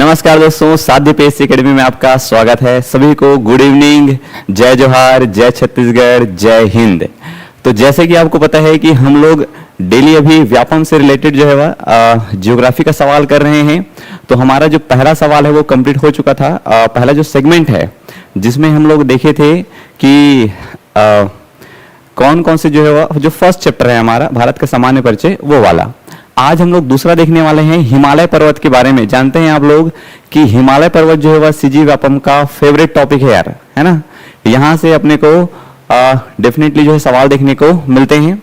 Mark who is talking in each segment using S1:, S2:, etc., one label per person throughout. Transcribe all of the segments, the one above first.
S1: नमस्कार दोस्तों, साध्य पीएससी एकेडमी में आपका स्वागत है। सभी को गुड इवनिंग, जय जोहार, जय छत्तीसगढ़, जय हिंद। तो जैसे कि आपको पता है कि हम लोग डेली अभी व्यापम से रिलेटेड जो है वह ज्योग्राफी का सवाल कर रहे हैं। तो हमारा जो पहला सवाल है वो कंप्लीट हो चुका था। पहला जो सेगमेंट है जिसमें हम लोग देखे थे कि कौन कौन से जो है वह जो फर्स्ट चैप्टर है हमारा भारत का सामान्य परिचय, वो वाला। आज हम लोग दूसरा देखने वाले हैं हिमालय पर्वत के बारे में। जानते हैं आप लोग कि हिमालय पर्वत जो है वह सीजी व्यापम का फेवरेट टॉपिक है यार, है ना। यहाँ से अपने को डेफिनेटली जो है सवाल देखने को मिलते हैं।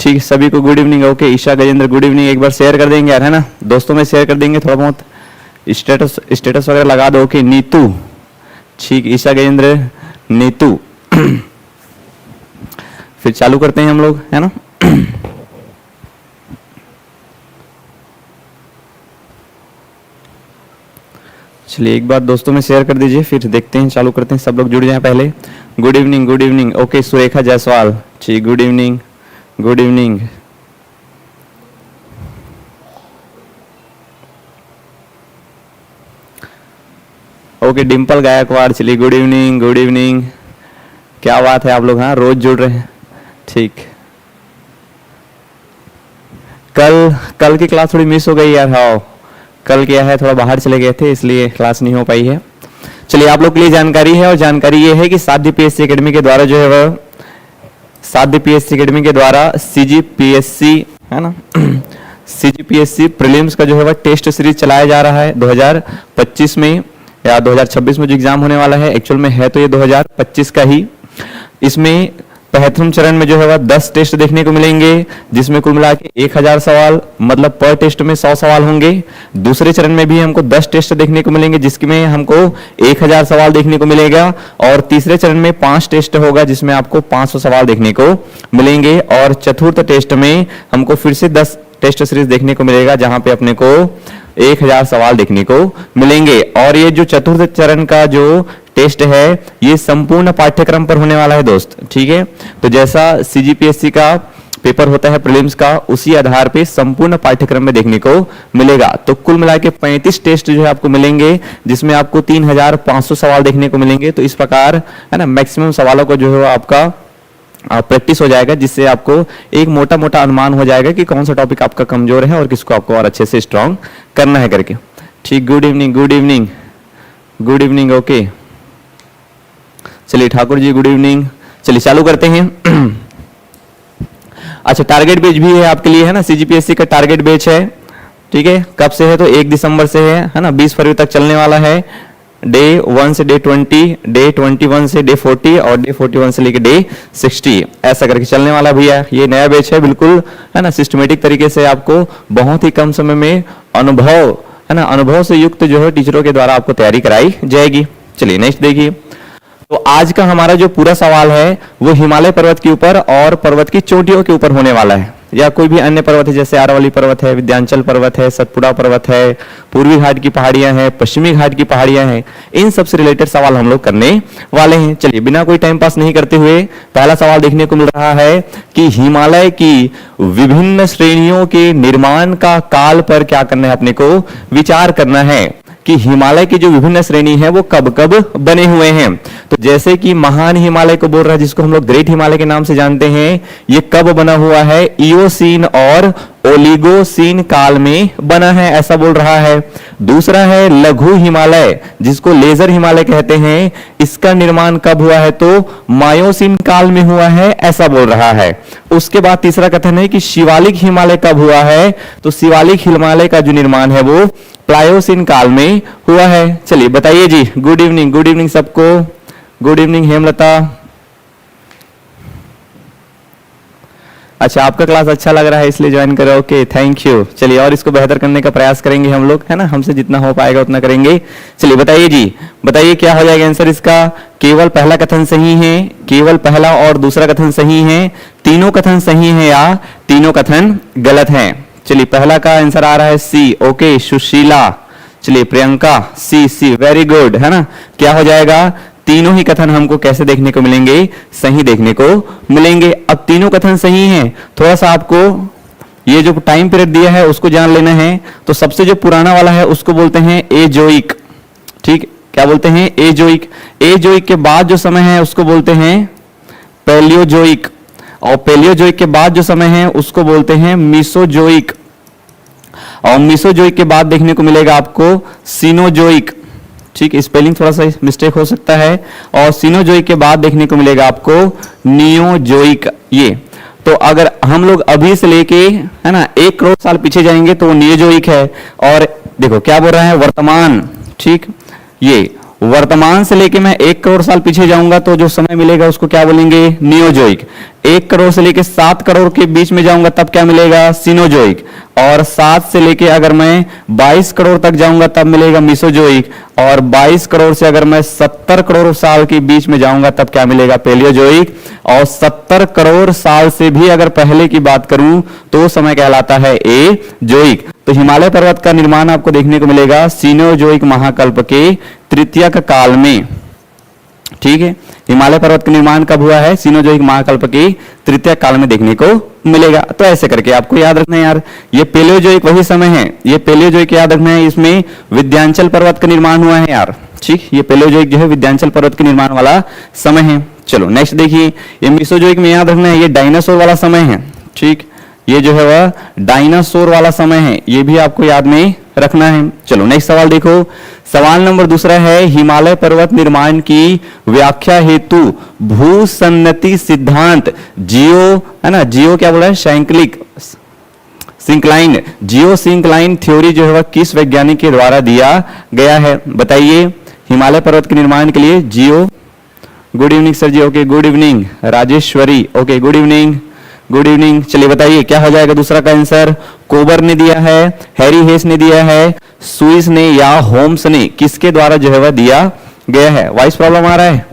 S1: ठीक, सभी को good evening. Okay, Isha Gajendra good evening. एक बार शेयर कर देंगे यार, है ना, दोस्तों में शेयर कर देंगे, थोड़ा बहुत स्टेटस वगैरह लगा दो। ओके, नीतू, ठीक, ईशा गजेंद्र, नीतू। फिर चालू करते हैं हम लोग, है ना। चलिए एक बार दोस्तों में शेयर कर दीजिए, फिर देखते हैं, चालू करते हैं। सब लोग जुड़ जाएं पहले। Good evening, good evening. Okay, Surekha Jaiswal, ठीक, good evening, good evening. Okay, Dimple Gaikwad, चलिए गुड इवनिंग, गुड इवनिंग। क्या बात है, आप लोग हाँ रोज जुड़ रहे हैं, ठीक। कल की क्लास थोड़ी मिस हो गई यार। हाँ, कल क्या है, थोड़ा बाहर चले गए थे इसलिए क्लास नहीं हो पाई है। चलिए, आप लोग के लिए जानकारी है, और जानकारी ये है कि साध्य पीएससी एकेडमी के द्वारा जो है वह साध्य पीएससी एकेडमी के द्वारा सीजीपीएससी, है ना, सीजीपीएससी प्रीलिम्स का जो है वह टेस्ट सीरीज चलाया जा रहा है 2025 में या 2026 में जो एग्जाम होने वाला है। एक्चुअल में है तो ये 2025 का ही। इसमें 75वें चरण में जो है वह 10 टेस्ट देखने को मिलेंगे, जिसमें कुल मिला के 1000 सवाल, मतलब पर टेस्ट में 100 सवाल होंगे। दूसरे चरण में भी हमको 10 टेस्ट देखने को मिलेंगे, जिसमें हमको 1000 सवाल देखने को मिलेगा। और तीसरे चरण में 5 टेस्ट होगा, जिसमें आपको 500 सवाल देखने को मिलेंगे। और चतुर्थ टेस्ट में हमको फिर से 10 टेस्ट सीरीज देखने को मिलेगा, जहां पे अपने को 1000 सवाल देखने को मिलेंगे। और ये जो चतुर्थ चरण का जो टेस्ट है ये संपूर्ण पाठ्यक्रम पर होने वाला है दोस्त, ठीक है। तो जैसा सीजीपीएससी का पेपर होता है प्रीलिम्स का, उसी आधार पे संपूर्ण पाठ्यक्रम में देखने को मिलेगा। तो कुल मिला के 35 टेस्ट जो है आपको मिलेंगे, जिसमें आपको 3500 सवाल देखने को मिलेंगे। तो इस प्रकार, है ना, मैक्सिमम सवालों को जो है आपका प्रैक्टिस हो जाएगा, जिससे आपको एक मोटा मोटा अनुमान हो जाएगा कि कौन सा टॉपिक आपका कमजोर है और किसको आपको और अच्छे से स्ट्रांग करना है करके। ठीक, good evening, good evening, good evening. Okay, चलिए ठाकुर जी गुड इवनिंग। चलिए चालू करते हैं। अच्छा, टारगेट बैच भी है आपके लिए, है ना, सीजीपीएससी का टारगेट बैच है, ठीक है। कब से है तो 1 दिसंबर से है ना, 20 फरवरी तक चलने वाला है। डे 1 से डे 20, डे 21 से डे 40 और डे 41 से लेकर डे 60, ऐसा करके चलने वाला भैया। ये नया बैच है बिल्कुल, है ना, सिस्टमेटिक तरीके से आपको बहुत ही कम समय में अनुभव, है ना, अनुभव से युक्त जो है टीचरों के द्वारा आपको तैयारी कराई जाएगी। चलिए नेक्स्ट देखिए। तो आज का हमारा जो पूरा सवाल है वो हिमालय पर्वत के ऊपर और पर्वत की चोटियों के ऊपर होने वाला है, या कोई भी अन्य पर्वत है, जैसे आरावली पर्वत है, विंध्याचल पर्वत है, सतपुड़ा पर्वत है, पूर्वी घाट की पहाड़ियां हैं, पश्चिमी घाट की पहाड़ियां हैं। इन सब से रिलेटेड सवाल हम लोग करने वाले हैं। चलिए बिना कोई टाइम पास नहीं करते हुए पहला सवाल देखने को मिल रहा है कि हिमालय की विभिन्न श्रेणियों के निर्माण का काल पर क्या करना है, अपने को विचार करना है कि हिमालय की जो विभिन्न श्रेणी है वो कब कब बने हुए हैं। तो जैसे कि महान हिमालय को बोल रहा है, जिसको हम लोग ग्रेट हिमालय के नाम से जानते हैं, ये कब बना हुआ है, इयोसीन और ओलिगोसीन काल में बना है, ऐसा बोल रहा है। दूसरा है लघु हिमालय, जिसको लेजर हिमालय कहते हैं, इसका निर्माण कब हुआ है तो मायोसीन काल में हुआ है, ऐसा बोल रहा है। उसके बाद तीसरा कथन है कि शिवालिक हिमालय कब हुआ है, तो शिवालिक हिमालय का जो निर्माण है वो प्लायोसीन काल में हुआ है। चलिए बताइए जी। गुड इवनिंग, गुड इवनिंग सबको, गुड इवनिंग हेमलता। अच्छा, आपका क्लास अच्छा लग रहा है इसलिए ज्वाइन करो। Okay, thank you. चलिए और इसको बेहतर करने का प्रयास करेंगे हम लोग, है ना, हमसे जितना हो पाएगा उतना करेंगे। चलिए बताइए जी, बताइए क्या हो जाएगा आंसर इसका। केवल पहला कथन सही है, केवल पहला और दूसरा कथन सही है, तीनों कथन सही है या तीनों कथन गलत हैं। चलिए पहला का आंसर आ रहा है सी। ओके, सुशीला। चलिए प्रियंका, सी, वेरी गुड, है ना। क्या हो जाएगा, तीनों ही कथन हमको कैसे देखने को मिलेंगे, सही देखने को मिलेंगे। अब तीनों कथन सही हैं, थोड़ा सा आपको ये जो टाइम पीरियड दिया है उसको जान लेना है। तो सबसे जो पुराना वाला है उसको बोलते हैं एजोइक। ठीक, क्या बोलते हैं? एजोइक। एजोइक के बाद जो समय है उसको बोलते हैं पैलियोजोइक, और पैलियोजोइक के बाद जो समय है उसको बोलते हैं मीसोजोइक, और मीसोजोइक के बाद देखने को मिलेगा आपको सीनोजोइक। ठीक, स्पेलिंग थोड़ा सा मिस्टेक हो सकता है। और सीनोजोइक के बाद देखने को मिलेगा आपको नियोजोइक। ये तो अगर हम लोग अभी से लेके, है ना, 1 करोड़ साल पीछे जाएंगे तो वो नियोजोइक है। और देखो क्या बोल रहा है, वर्तमान। ठीक, ये वर्तमान से लेके मैं 1 करोड़ साल पीछे जाऊंगा तो जो समय मिलेगा उसको क्या बोलेंगे? नियोजोइक। 1 करोड़ से लेके 7 करोड़ के बीच में जाऊंगा तब क्या मिलेगा? सीनोजोइक। और 7 से लेके अगर मैं 22 करोड़ तक जाऊंगा तब मिलेगा मीसोजोइक। और 22 करोड़ से अगर मैं 70 करोड़ साल के बीच में जाऊंगा तब क्या मिलेगा? पैलियोजोइक। और 70 करोड़ साल से भी अगर पहले की बात करूं तो समय कहलाता है एजोइक। तो हिमालय पर्वत का निर्माण आपको देखने को मिलेगा सीनोजोइक महाकल्प के तृतीयक काल में। ठीक है, हिमालय पर्वत का निर्माण कब हुआ है? सीनोजोइक महाकल्प के तृतीयक काल में देखने को मिलेगा। तो ऐसे करके आपको याद रखना है यार, ये पैलियोजोइक वही समय है, ये पैलियोजोइक याद रखना है, इसमें विंध्याचल पर्वत का निर्माण हुआ है यार। ठीक, ये पैलियोजोइक जो है विंध्याचल पर्वत के निर्माण वाला समय है। चलो नेक्स्ट देखिए, ये मीसोजोइक में याद रखना है, ये डायनासोर वाला समय है। ठीक, ये जो है वह डायनासोर वाला समय है, ये भी आपको याद में रखना है। चलो नेक्स्ट सवाल देखो, सवाल नंबर दूसरा है, हिमालय पर्वत निर्माण की व्याख्या हेतु भूसन्नति सिद्धांत जियो, है ना, जियो क्या बोला है? साइक्लिक सिंक्लाइन, जियो सिंक्लाइन थ्योरी जो है वह किस वैज्ञानिक के द्वारा दिया गया है? बताइए। हिमालय पर्वत के निर्माण के लिए जियो, good evening sir ji. Okay, good evening Rajeshwari. Okay, good evening, good evening. चलिए बताइए क्या हो जाएगा दूसरा का आंसर? कोबर ने दिया है, हैरी हेस ने दिया है, सुइस ने या होम्स ने, किसके द्वारा जो है वह दिया गया है? वॉइस प्रॉब्लम आ रहा है?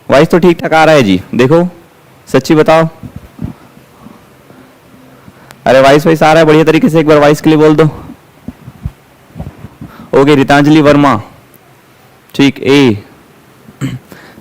S1: वॉइस तो ठीक ठाक आ रहा है जी, देखो सच्ची बताओ। अरे वॉइस आ रहा है बढ़िया तरीके से, एक बार वॉइस के लिए बोल दो। ओके, रितांजलि वर्मा। ठीक, ए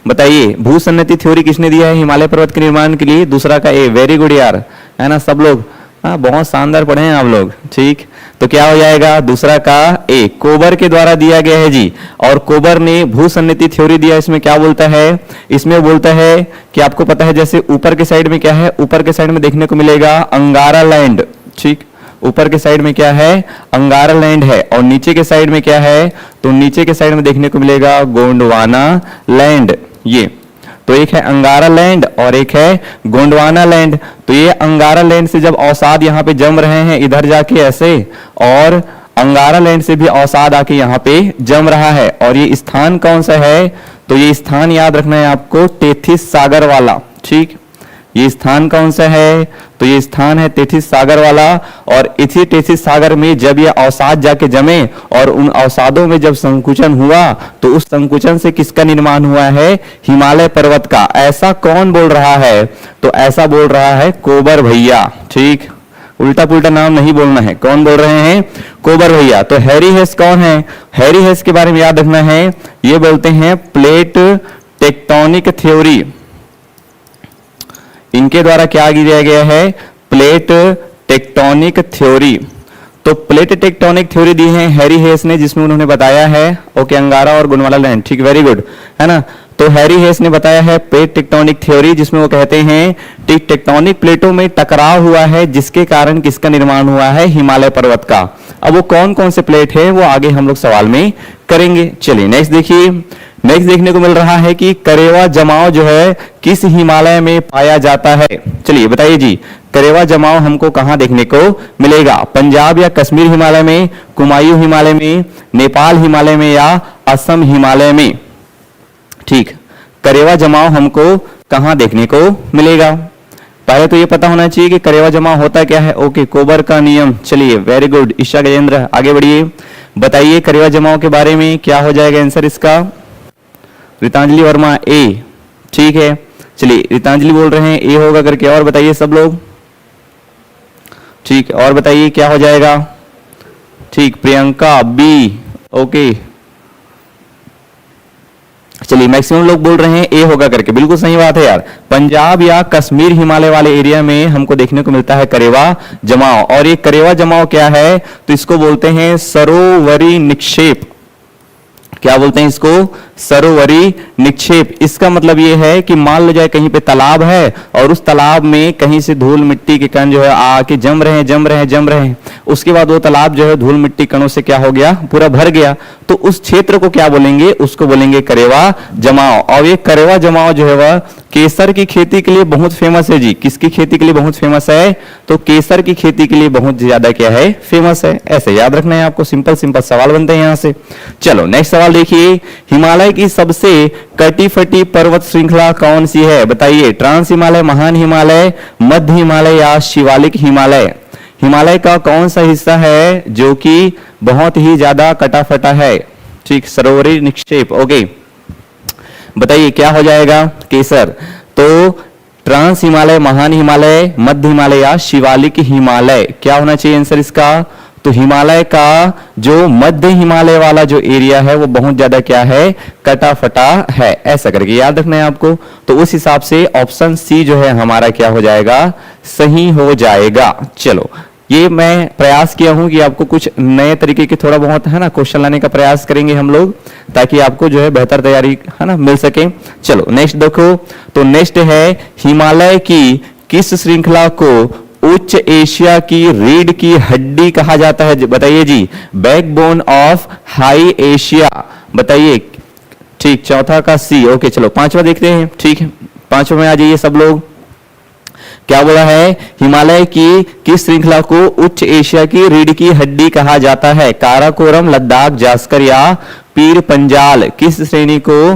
S1: बताइए भूसन्नति थ्योरी किसने दिया है हिमालय पर्वत के निर्माण के लिए? दूसरा का ए। वेरी गुड यार, है ना, सब लोग हाँ बहुत शानदार पढ़े हैं आप लोग। ठीक, तो क्या हो जाएगा? दूसरा का ए, कोबर के द्वारा दिया गया है जी। और कोबर ने भूसन्नति थ्योरी दिया, इसमें क्या बोलता है? इसमें बोलता है कि आपको पता है जैसे ऊपर के साइड में क्या है? ऊपर के साइड में देखने को मिलेगा अंगारा लैंड। ठीक, ऊपर के साइड में क्या है? अंगारा लैंड है। और नीचे के साइड में क्या है? तो नीचे के साइड में देखने को मिलेगा गोंडवाना लैंड। ये तो एक है अंगारा लैंड और एक है गोंडवाना लैंड। तो ये अंगारा लैंड से जब अवसाद यहाँ पे जम रहे हैं इधर जाके ऐसे, और अंगारा लैंड से भी अवसाद आके यहाँ पे जम रहा है। और ये स्थान कौन सा है? तो ये स्थान याद रखना है आपको, टेथिस सागर वाला। ठीक, ये स्थान कौन सा है? तो ये स्थान है तेथिस सागर वाला। और इसी तेथिस सागर में जब ये अवसाद जाके जमे और उन अवसादों में जब संकुचन हुआ तो उस संकुचन से किसका निर्माण हुआ है? हिमालय पर्वत का। ऐसा कौन बोल रहा है? तो ऐसा बोल रहा है कोबर भैया। ठीक, उल्टा पुल्टा नाम नहीं बोलना है। कौन बोल रहे हैं? कोबर भैया। तो हैरी हेस कौन है? हैरी हेस के बारे में याद रखना है, ये बोलते हैं प्लेट टेक्टोनिक थ्योरी। इनके द्वारा क्या दिया गया है? Plate tectonic theory. तो प्लेट टेक्टोनिक थ्योरी दी है हैरी हेस ने, जिसमें उन्होंने बताया है ओके अंगारा और गोंडवाना लैंड। ठीक, वेरी गुड, है ना। तो हैरी हेस ने बताया है प्लेट टेक्टोनिक थ्योरी, जिसमें वो कहते हैं टेक्टोनिक प्लेटों में टकराव हुआ है जिसके कारण किसका निर्माण हुआ है? हिमालय पर्वत का। अब वो कौन कौन से प्लेट है वो आगे हम लोग सवाल में करेंगे। चलिए नेक्स्ट देखिए, नेक्स्ट देखने को मिल रहा है कि करेवा जमाव जो है किस हिमालय में पाया जाता है? चलिए बताइए जी, करेवा जमाव हमको कहां देखने को मिलेगा? पंजाब या कश्मीर हिमालय में, कुमायूं हिमालय में, नेपाल हिमालय में या असम हिमालय में? ठीक, करेवा जमाव हमको कहां देखने को मिलेगा? पहले तो ये पता होना चाहिए कि करेवा जमाव होता क्या है। ओके, कोबर का नियम। चलिए वेरी गुड ईशा गजेंद्र, आगे बढ़िए, बताइए करेवा जमाव के बारे में क्या हो जाएगा आंसर इसका? रितांजलि वर्मा ए। ठीक है, चलिए रितांजलि बोल रहे हैं ए होगा करके। और बताइए सब लोग। ठीक, और बताइए क्या हो जाएगा? ठीक, प्रियंका बी। ओके, चलिए मैक्सिमम लोग बोल रहे हैं ए होगा करके, बिल्कुल सही बात है यार। पंजाब या कश्मीर हिमालय वाले एरिया में हमको देखने को मिलता है करेवा जमाव, और ये करेवा जमाव क्या है, तो इसको बोलते हैं सरोवरी निक्षेप। क्या बोलते हैं इसको, सरोवरी निक्षेप। इसका मतलब ये है कि मान लो जाए कहीं पे तालाब है और उस तालाब में कहीं से धूल मिट्टी के कण जो है आके जम रहे हैं, उसके बाद वो तालाब जो है धूल मिट्टी कणों से क्या हो गया, पूरा भर गया, तो उस क्षेत्र को क्या बोलेंगे, उसको बोलेंगे करेवा जमाव। और ये करेवा जमाव जो है वह केसर की खेती के लिए बहुत फेमस है जी। किसकी खेती के लिए बहुत फेमस है, तो केसर की खेती के लिए बहुत ज्यादा क्या है, फेमस है। ऐसे याद रखना है आपको, सिंपल सिंपल सवाल बनते हैं यहां से। चलो नेक्स्ट सवाल देखिए, हिमालय की सबसे कटी फटी पर्वत श्रृंखला कौन सी है, बताइए। ट्रांस हिमालय, महान हिमालय, मध्य हिमालय या शिवालिक हिमालय। हिमालय का कौन सा हिस्सा है जो कि बहुत ही ज्यादा कटा फटा है, ठीक, सरोवरी निक्षेप। ओके बताइए क्या हो जाएगा, केसर। तो ट्रांस हिमालय, महान हिमालय, मध्य हिमालय या शिवालिक हिमालय, क्या होना चाहिए आंसर इसका, तो हिमालय का जो मध्य हिमालय वाला जो एरिया है वो बहुत ज्यादा क्या है, कटा फटा है। ऐसा करके याद रखना है आपको। तो उस हिसाब से ऑप्शन सी जो है हमारा क्या हो जाएगा, सही हो जाएगा। चलो ये मैं प्रयास किया हूं कि आपको कुछ नए तरीके के थोड़ा बहुत है ना क्वेश्चन लाने का प्रयास करेंगे हम लोग, ताकि आपको जो है बेहतर तैयारी है ना मिल सके। चलो नेक्स्ट देखो, तो नेक्स्ट है हिमालय की किस श्रृंखला को उच्च एशिया की रीढ़ की हड्डी कहा जाता है, बताइए जी। बैकबोन ऑफ हाई एशिया, बताइए। ठीक, चौथा का सी। ओके चलो पांचवा देखते हैं, ठीक है, पांचवा में आ जाइए सब लोग। क्या बोला है, हिमालय की किस श्रृंखला को उच्च एशिया की रीढ़ की हड्डी कहा जाता है। काराकोरम, लद्दाख, जास्कर या पीर पंजाल। किस श्रेणी को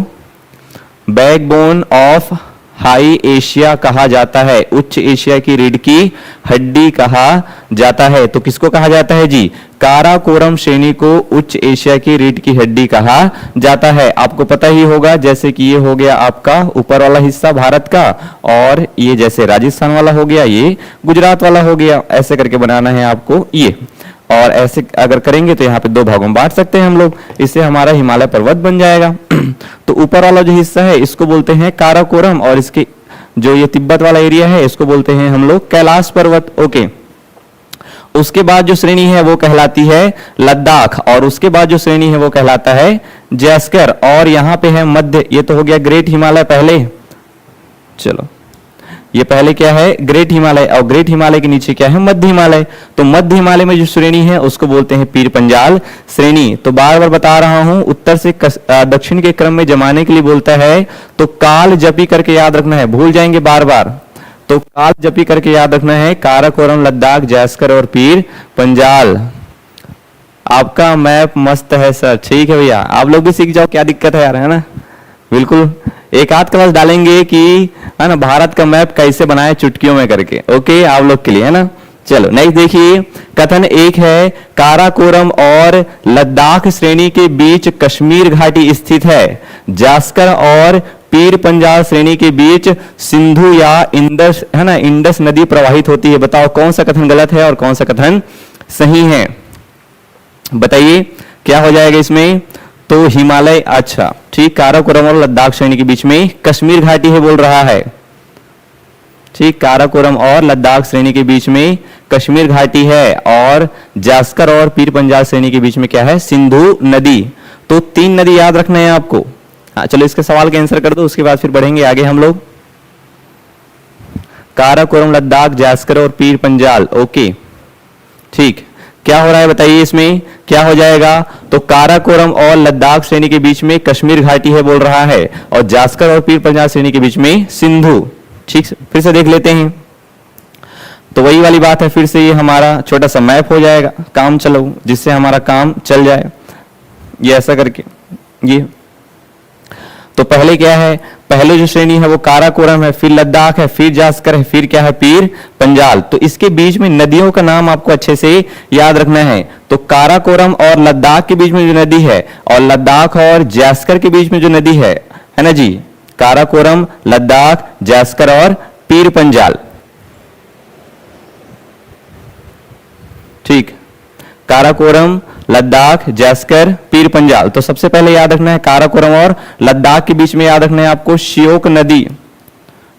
S1: बैकबोन ऑफ हाई एशिया कहा जाता है, उच्च एशिया की रीढ़ की हड्डी कहा जाता है। तो किसको कहा जाता है जी, काराकोरम श्रेणी को उच्च एशिया की रीढ़ की हड्डी कहा जाता है। आपको पता ही होगा, जैसे कि ये हो गया आपका ऊपर वाला हिस्सा भारत का, और ये जैसे राजस्थान वाला हो गया, ये गुजरात वाला हो गया। ऐसे करके बनाना है आपको ये, और ऐसे अगर करेंगे तो यहाँ पे दो भागों में बांट सकते हैं हम लोग, इससे हमारा हिमालय पर्वत बन जाएगा। तो ऊपर वाला जो हिस्सा है इसको बोलते हैं काराकोरम, और इसके जो ये तिब्बत वाला एरिया है इसको बोलते हैं हम लोग कैलाश पर्वत। ओके, उसके बाद जो श्रेणी है वो कहलाती है लद्दाख, और उसके बाद जो श्रेणी है वो कहलाता है जैस्कर, और यहाँ पे है मध्य, ये तो हो गया ग्रेट हिमालय पहले। चलो ये पहले क्या है, ग्रेट हिमालय, और ग्रेट हिमालय के नीचे क्या है, मध्य हिमालय। तो मध्य हिमालय में जो श्रेणी है उसको बोलते हैं पीर पंजाल श्रेणी। तो बार बार बता रहा हूं, उत्तर से दक्षिण के क्रम में जमाने के लिए बोलता है, तो काल जपी करके याद रखना है, भूल जाएंगे बार बार, तो काल जपी करके याद रखना है। काराकोरम, लद्दाख, जैस्कर और पीर पंजाल। आपका मैप मस्त है सर, ठीक है भैया, आप लोग भी सीख जाओ, क्या दिक्कत है यार, है ना। बिल्कुल एक आध क्लास डालेंगे कि है ना भारत का मैप कैसे बनाए चुटकियों में करके, ओके आप लोग के लिए, है ना। चलो नेक्स्ट देखिए, कथन एक है, काराकोरम और लद्दाख श्रेणी के बीच कश्मीर घाटी स्थित है। जास्कर और पीर पंजाल श्रेणी के बीच सिंधु या इंडस, है ना, इंडस नदी प्रवाहित होती है। बताओ कौन सा कथन गलत है और कौन सा कथन सही है, बताइए क्या हो जाएगा इसमें। तो हिमालय, अच्छा ठीक, काराकोरम और लद्दाख श्रेणी के बीच में कश्मीर घाटी है बोल रहा है, ठीक, काराकोरम और लद्दाख श्रेणी के बीच में कश्मीर घाटी है, और जास्कर और पीर पंजाल श्रेणी के बीच में क्या है, सिंधु नदी। तो तीन नदी याद रखना है आपको। हाँ चलो इसके सवाल का आंसर कर दो, उसके बाद फिर बढ़ेंगे आगे हम लोग। काराकोरम, लद्दाख, जास्कर और पीर पंजाल। ओके ठीक, क्या हो रहा है बताइए इसमें, क्या हो जाएगा। तो काराकोरम और लद्दाख श्रेणी के बीच में कश्मीर घाटी है बोल रहा है, और जास्कर और पीर पंजाल श्रेणी के बीच में सिंधु। ठीक, फिर से देख लेते हैं। तो वही वाली बात है, फिर से ये हमारा छोटा सा मैप हो जाएगा, काम चलो, जिससे हमारा काम चल जाए, ये ऐसा करके। ये तो पहले क्या है, पहले जो श्रेणी है वो काराकोरम है, फिर लद्दाख है, फिर जास्कर है, फिर क्या है, पीर पंजाल। तो इसके बीच में नदियों का नाम आपको अच्छे से याद रखना है। तो काराकोरम और लद्दाख के बीच में जो नदी है, और लद्दाख और जास्कर के बीच में जो नदी है ना जी, काराकोरम, लद्दाख, जास्कर और पीर पंजाल। ठीक, काराकोरम, लद्दाख, जास्कर, पीर पंजाल। तो सबसे पहले याद रखना है काराकोरम और लद्दाख के बीच में याद रखना है आपको श्योक नदी,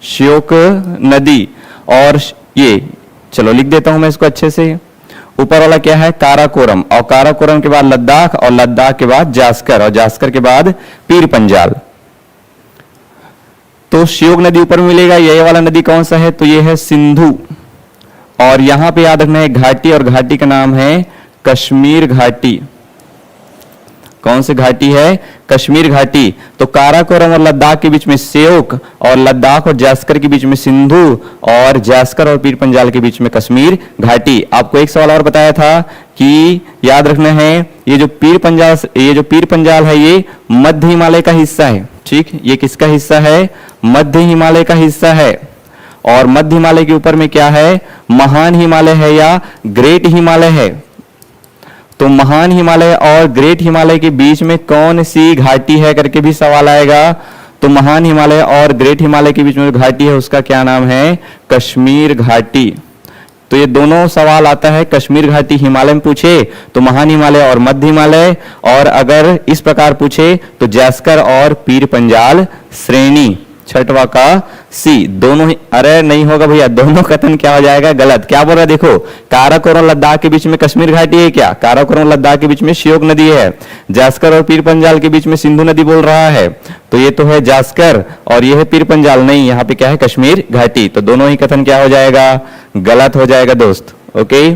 S1: श्योक नदी। और ये चलो लिख देता हूं मैं इसको अच्छे से। ऊपर वाला क्या है काराकोरम, और काराकोरम के बाद लद्दाख, और लद्दाख के बाद जास्कर, और जास्कर के बाद पीर पंजाल। तो श्योक नदी ऊपर में मिलेगा। ये वाला नदी कौन सा है, तो ये है सिंधु। और यहां पे याद रखना है घाटी, और घाटी का नाम है कश्मीर घाटी। कौन सी घाटी है, कश्मीर घाटी। तो काराकोरम और लद्दाख के बीच में श्योक, और लद्दाख और जास्कर के बीच में सिंधु, और जास्कर और पीर पंजाल के बीच में कश्मीर घाटी। आपको एक सवाल और बताया था कि याद रखना है ये जो पीर पंजाल है ये मध्य हिमालय का हिस्सा है। ठीक, ये किसका हिस्सा है, मध्य हिमालय का हिस्सा है। और मध्य हिमालय के ऊपर में क्या है, महान हिमालय है या ग्रेट हिमालय है। तो महान हिमालय और ग्रेट हिमालय के बीच में कौन सी घाटी है करके भी सवाल आएगा। तो महान हिमालय और ग्रेट हिमालय के बीच में जो घाटी है उसका क्या नाम है, कश्मीर घाटी। तो ये दोनों सवाल आता है कश्मीर घाटी हिमालय में पूछे तो महान हिमालय और मध्य हिमालय, और अगर इस प्रकार पूछे तो जास्कर और पीर पंजाल श्रेणी। छठवा का सी, दोनों ही, अरे नहीं होगा भैया, दोनों कथन क्या हो जाएगा, गलत। क्या बोल रहा है देखो, काराकोरम लद्दाख के बीच में कश्मीर घाटी है क्या, काराकोरम लद्दाख के बीच में श्योक नदी है। जास्कर और पीर पंजाल के बीच में सिंधु नदी बोल रहा है, तो ये तो है जास्कर और ये है पीर पंजाल, नहीं यहाँ पे क्या है कश्मीर घाटी। तो दोनों ही कथन क्या हो जाएगा, गलत हो जाएगा दोस्त। ओके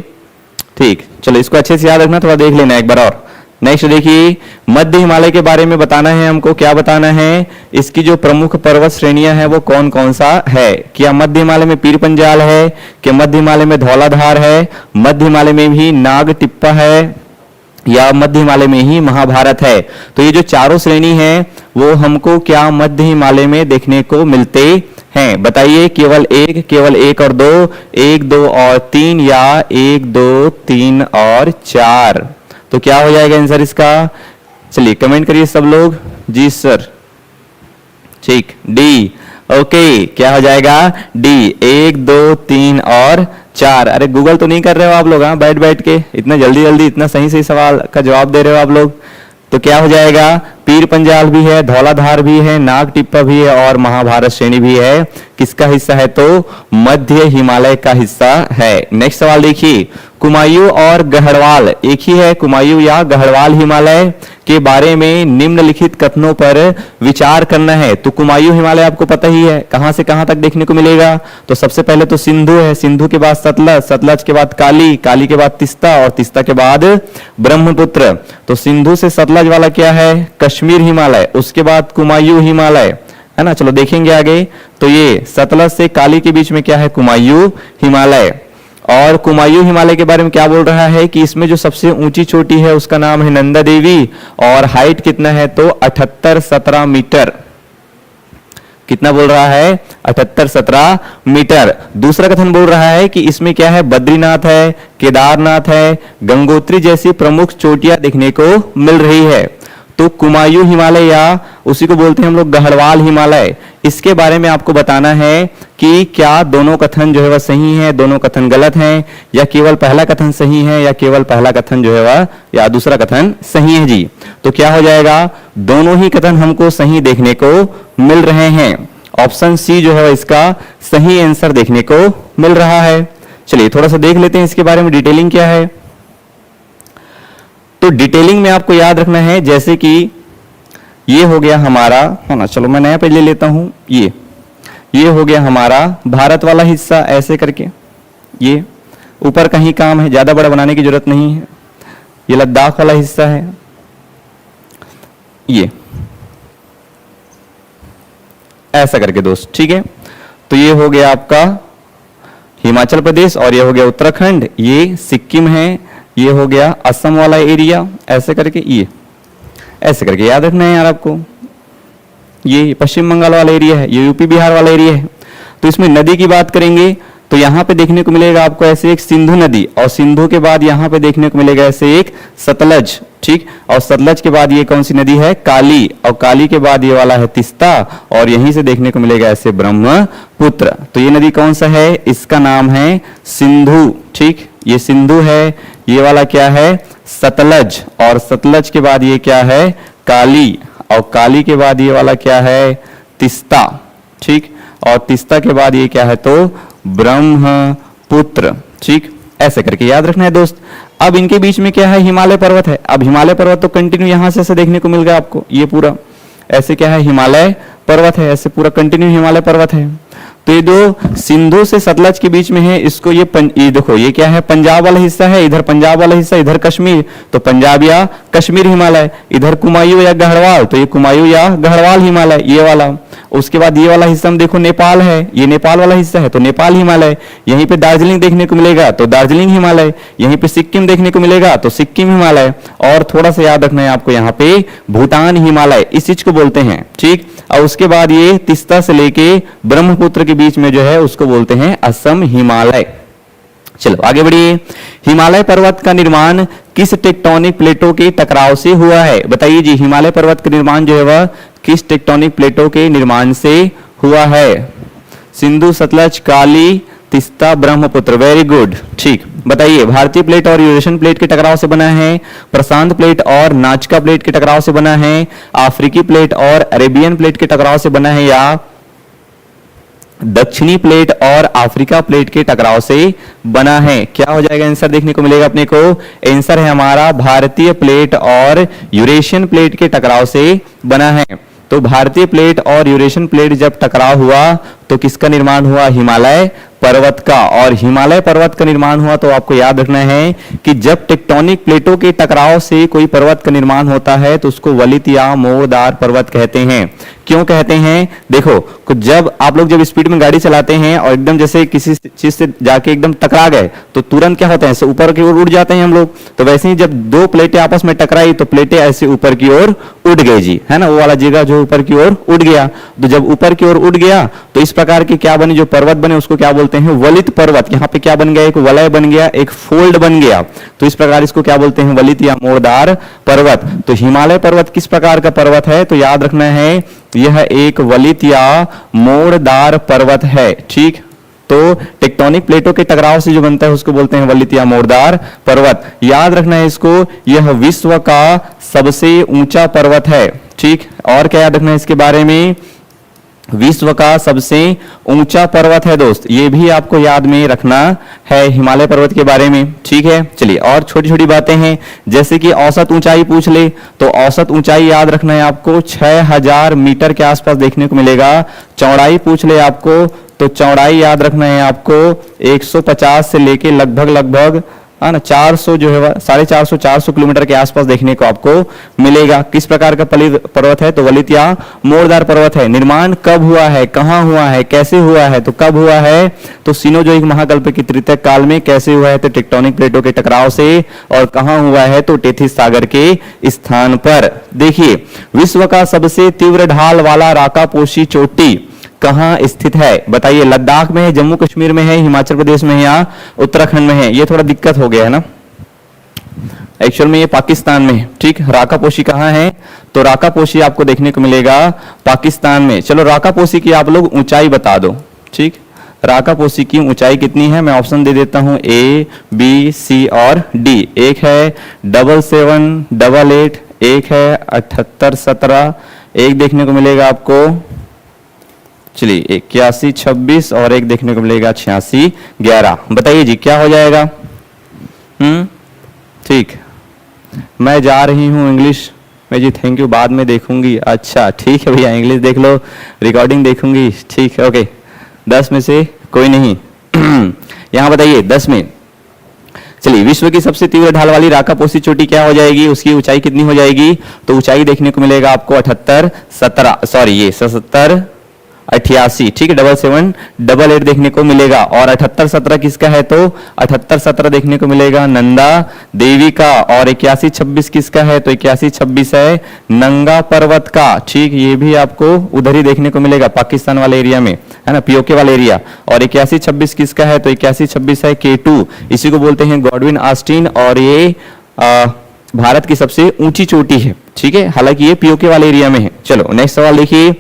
S1: ठीक, चलो इसको अच्छे से याद रखना, थोड़ा देख लेना एक बार और। नेक्स्ट देखिए, मध्य हिमालय के बारे में बताना है हमको। क्या बताना है, इसकी जो प्रमुख पर्वत श्रेणियां हैं वो कौन कौन सा है। क्या मध्य हिमालय में पीर पंजाल है, क्या मध्य हिमालय में धौलाधार है, मध्य हिमालय में भी नाग टिप्पा है, या मध्य हिमालय में ही महाभारत है। तो ये जो चारों श्रेणी है वो हमको क्या मध्य हिमालय में देखने को मिलते हैं, बताइए। केवल एक और दो, 1, 2 और 3, या 1, 2, 3 और 4। तो क्या हो जाएगा आंसर इसका, चलिए कमेंट करिए सब लोग। जी सर, ठीक, डी। ओके, क्या हो जाएगा, डी, 1, 2, 3 और 4। अरे गूगल तो नहीं कर रहे हो आप लोग, हाँ बैठ बैठ के इतना जल्दी जल्दी इतना सही सही सवाल का जवाब दे रहे हो आप लोग। तो क्या हो जाएगा, पीर पंजाल भी है, धौलाधार भी है, नाग टिप्पा भी है और महाभारत श्रेणी भी है। किसका हिस्सा है, तो मध्य हिमालय का हिस्सा है। नेक्स्ट सवाल देखिए, कुमायूं और गढ़वाल एक ही है, कुमायूं या गढ़वाल हिमालय के बारे में निम्नलिखित कथनों पर विचार करना है। तो कुमायूं हिमालय आपको पता ही है कहां से कहां तक देखने को मिलेगा। तो सबसे पहले तो सिंधु है, सिंधु के बाद सतलज, सतलज के बाद काली, काली के बाद तीस्ता और तीस्ता के बाद ब्रह्मपुत्र। तो सिंधु से सतलज वाला क्या है, कश्मीर हिमालय, उसके बाद कुमायूं हिमालय है ना। चलो देखेंगे आगे। तो ये सतलज से काली के बीच में क्या है, कुमायूं हिमालय। और कुमायूं हिमालय के बारे में क्या बोल रहा है कि इसमें जो सबसे ऊंची चोटी है उसका नाम है नंदा देवी, और हाइट कितना है, तो 78-17 मीटर। कितना बोल रहा है, 78-17 मीटर। दूसरा कथन बोल रहा है कि इसमें क्या है, बद्रीनाथ है, केदारनाथ है, गंगोत्री जैसी प्रमुख चोटियां देखने को मिल रही है। तो कुमायूं हिमालय या उसी को बोलते हैं हम लोग गढ़वाल हिमालय, इसके बारे में आपको बताना है कि क्या दोनों कथन जो है वह सही है, दोनों कथन गलत हैं, या केवल पहला कथन सही है, या केवल पहला कथन जो है वह या दूसरा कथन सही है जी। तो क्या हो जाएगा, दोनों ही कथन हमको सही देखने को मिल रहे हैं। ऑप्शन सी जो है इसका सही आंसर देखने को मिल रहा है। चलिए थोड़ा सा देख लेते हैं इसके बारे में डिटेलिंग क्या है। तो डिटेलिंग में आपको याद रखना है, जैसे कि ये हो गया हमारा है ना, चलो मैं नया पेज ले लेता हूं। ये हो गया हमारा भारत वाला हिस्सा, ऐसे करके ये ऊपर कहीं काम है, ज्यादा बड़ा बनाने की जरूरत नहीं है। ये लद्दाख वाला हिस्सा है, ये ऐसा करके दोस्त, ठीक है। तो ये हो गया आपका हिमाचल प्रदेश, और ये हो गया उत्तराखंड, ये सिक्किम है, ये हो गया असम वाला एरिया, ऐसे करके ये ऐसे करके याद रखना है यार आपको। ये पश्चिम बंगाल वाला एरिया है, ये यूपी बिहार वाला एरिया है। तो इसमें नदी की बात करेंगे तो यहाँ पे देखने को मिलेगा आपको ऐसे एक सिंधु नदी, और सिंधु के बाद यहाँ पे देखने को मिलेगा ऐसे एक सतलज, ठीक। और सतलज के बाद ये कौन सी नदी है, काली, और काली के बाद ये वाला है तीस्ता, और यहीं से देखने को मिलेगा ऐसे ब्रह्मपुत्र। तो ये नदी कौन सा है, इसका नाम है सिंधु, ठीक। ये सिंधु है, ये वाला क्या है सतलज, और सतलज के बाद ये क्या है काली, और काली के बाद ये वाला क्या है तीस्ता, ठीक, और तीस्ता के बाद ये क्या है तो ब्रह्मपुत्र, ठीक, ऐसे करके याद रखना है दोस्त। अब इनके बीच में क्या है हिमालय पर्वत है। अब हिमालय पर्वत तो कंटिन्यू यहां से ऐसे देखने को मिल गया आपको, ये पूरा ऐसे क्या है हिमालय पर्वत है, ऐसे पूरा कंटिन्यू हिमालय पर्वत है। तो ये दो सिंधु से सतलज के बीच में है, इसको ये देखो ये क्या है पंजाब वाला हिस्सा है, इधर पंजाब वाला हिस्सा, इधर कश्मीर, तो पंजाब या कश्मीर हिमालय, इधर कुमायूं या गढ़वाल, तो ये कुमायूं या गढ़वाल हिमालय ये वाला। उसके बाद ये वाला हिस्सा हम देखो नेपाल है, ये नेपाल वाला हिस्सा है तो नेपाल हिमालय, यहीं पे दार्जिलिंग देखने को मिलेगा तो दार्जिलिंग हिमालय, यहीं पे सिक्किम देखने को मिलेगा तो सिक्किम हिमालय, और थोड़ा सा याद रखना है आपको यहाँ पे भूटान हिमालय इस चीज को बोलते हैं, ठीक। और उसके बाद ये तीस्ता से लेके ब्रह्मपुत्र के बीच में जो है उसको बोलते हैं असम हिमालय। चलो आगे बढ़िए। हिमालय पर्वत का निर्माण किस टेक्टोनिक प्लेटों के टकराव से हुआ है? बताइए जी, हिमालय पर्वत का निर्माण जो है वह किस टेक्टोनिक प्लेटों के निर्माण से हुआ है? सिंधु, सतलज, काली, तीस्ता, ब्रह्मपुत्र। वेरी गुड, ठीक। बताइए, भारतीय प्लेट और यूरेशियन प्लेट के टकराव से बना है, प्रशांत प्लेट और नाजका प्लेट के टकराव से बना है, अफ्रीकी प्लेट और अरेबियन प्लेट के टकराव से बना है, या दक्षिणी प्लेट और अफ्रीका प्लेट के टकराव से बना है? क्या हो जाएगा आंसर देखने को मिलेगा अपने को? आंसर है हमारा भारतीय प्लेट और यूरेशियन प्लेट के टकराव से बना है। तो भारतीय प्लेट और यूरेशियन प्लेट जब टकराव हुआ तो किसका निर्माण हुआ? हिमालय पर्वत का। और हिमालय पर्वत का निर्माण हुआ तो आपको याद रखना है कि जब टेक्टोनिक प्लेटों के टकराव से कोई पर्वत का निर्माण होता है तो उसको वलित या मोड़दार पर्वत कहते हैं। क्यों कहते हैं? देखो, जब आप लोग जब स्पीड में गाड़ी चलाते हैं और एकदम जैसे किसी चीज से जाके एकदम टकरा गए तो तुरंत क्या होता है, ऐसे ऊपर की ओर उड़ जाते हैं हम लोग। तो वैसे ही जब दो प्लेटें आपस में टकराई तो प्लेटें ऐसे ऊपर की ओर उड़ गई जी, है ना, वो वाला जगह जो ऊपर की ओर उड़ गया। तो जब ऊपर की ओर उड़ गया तो इस प्रकार के क्या बने, जो पर्वत बने उसको क्या बोलते हैं? वलित पर्वत। यहाँ पे क्या बन गया? एक वलय बन गया, एक फोल्ड बन गया। तो इस प्रकार इसको क्या बोलते हैं? वलित या मोड़दार पर्वत। तो हिमालय पर्वत किस प्रकार का पर्वत है? तो याद रखना है यह एक वलित या मोड़दार पर्वत है, ठीक। तो टेक्टोनिक प्लेटों के टकराव से जो बनता है उसको बोलते हैं वलित या मोड़दार पर्वत। याद रखना है इसको, यह विश्व का सबसे ऊंचा पर्वत है, ठीक। और क्या याद रखना है इसके बारे में? विश्व का सबसे ऊंचा पर्वत है दोस्त, ये भी आपको याद में रखना है हिमालय पर्वत के बारे में, ठीक है। चलिए, और छोटी छोटी बातें हैं, जैसे कि औसत ऊंचाई पूछ ले तो औसत ऊंचाई याद रखना है आपको 6000 मीटर के आसपास देखने को मिलेगा। चौड़ाई पूछ ले आपको तो चौड़ाई याद रखना है आपको 150 से लेके लगभग है ना 400 जो है 450 किलोमीटर के आसपास देखने को आपको मिलेगा। किस प्रकार का पर्वत है? तो वलित या मोड़दार पर्वत है। निर्माण कब हुआ है, कहां हुआ है, कैसे हुआ है? तो कब हुआ है? तो सिनोजोइक महाकल्प के तृतीयक काल में। कैसे हुआ है? तो टेक्टोनिक प्लेटों के टकराव से। और कहां हुआ है? तो टेथिस सागर के स्थान पर। देखिए, विश्व का सबसे तीव्र ढाल वाला राकापोशी चोटी कहां स्थित है? बताइए, लद्दाख में है, जम्मू कश्मीर में है, हिमाचल प्रदेश में है, या उत्तराखंड में है? ये थोड़ा दिक्कत हो गया है ना, एक्चुअल में ये पाकिस्तान में है, ठीक। राकापोशी कहां है? तो राकापोशी आपको देखने को मिलेगा पाकिस्तान में। चलो, राकापोशी की आप लोग ऊंचाई बता दो, ठीक। राकापोशी की ऊंचाई कितनी है? मैं ऑप्शन दे देता हूं A, B, C और D। एक है 7788, एक है 7817, एक देखने को मिलेगा आपको, चलिए 8126, और एक देखने को मिलेगा 8611। बताइए जी क्या हो जाएगा? ठीक, मैं जा रही हूँ इंग्लिश में जी, थैंक यू, बाद में देखूंगी। अच्छा ठीक है भैया, इंग्लिश देख लो, रिकॉर्डिंग देखूंगी, ठीक है, ओके। 10 में से कोई नहीं यहां बताइए 10 में। चलिए, विश्व की सबसे तीव्र ढाल वाली राकापोशी चोटी क्या हो जाएगी? उसकी ऊंचाई कितनी हो जाएगी? तो ऊंचाई देखने को मिलेगा आपको 88 ठीक है, 7788 देखने को मिलेगा। और 7817 किसका है? तो 7817 देखने को मिलेगा नंदा देवी का। और 8126 किसका है? तो 8126 है नंगा पर्वत का, ठीक। ये भी आपको उधर ही देखने को मिलेगा, पाकिस्तान वाले एरिया में, है ना, पीओके वाले एरिया। और 8126 किसका है? तो 8126 है K2, इसी को बोलते हैं गॉडविन ऑस्टिन। और ये भारत की सबसे ऊंची चोटी है, ठीक है, हालांकि ये पीओके वाले एरिया में है। चलो नेक्स्ट सवाल देखिए।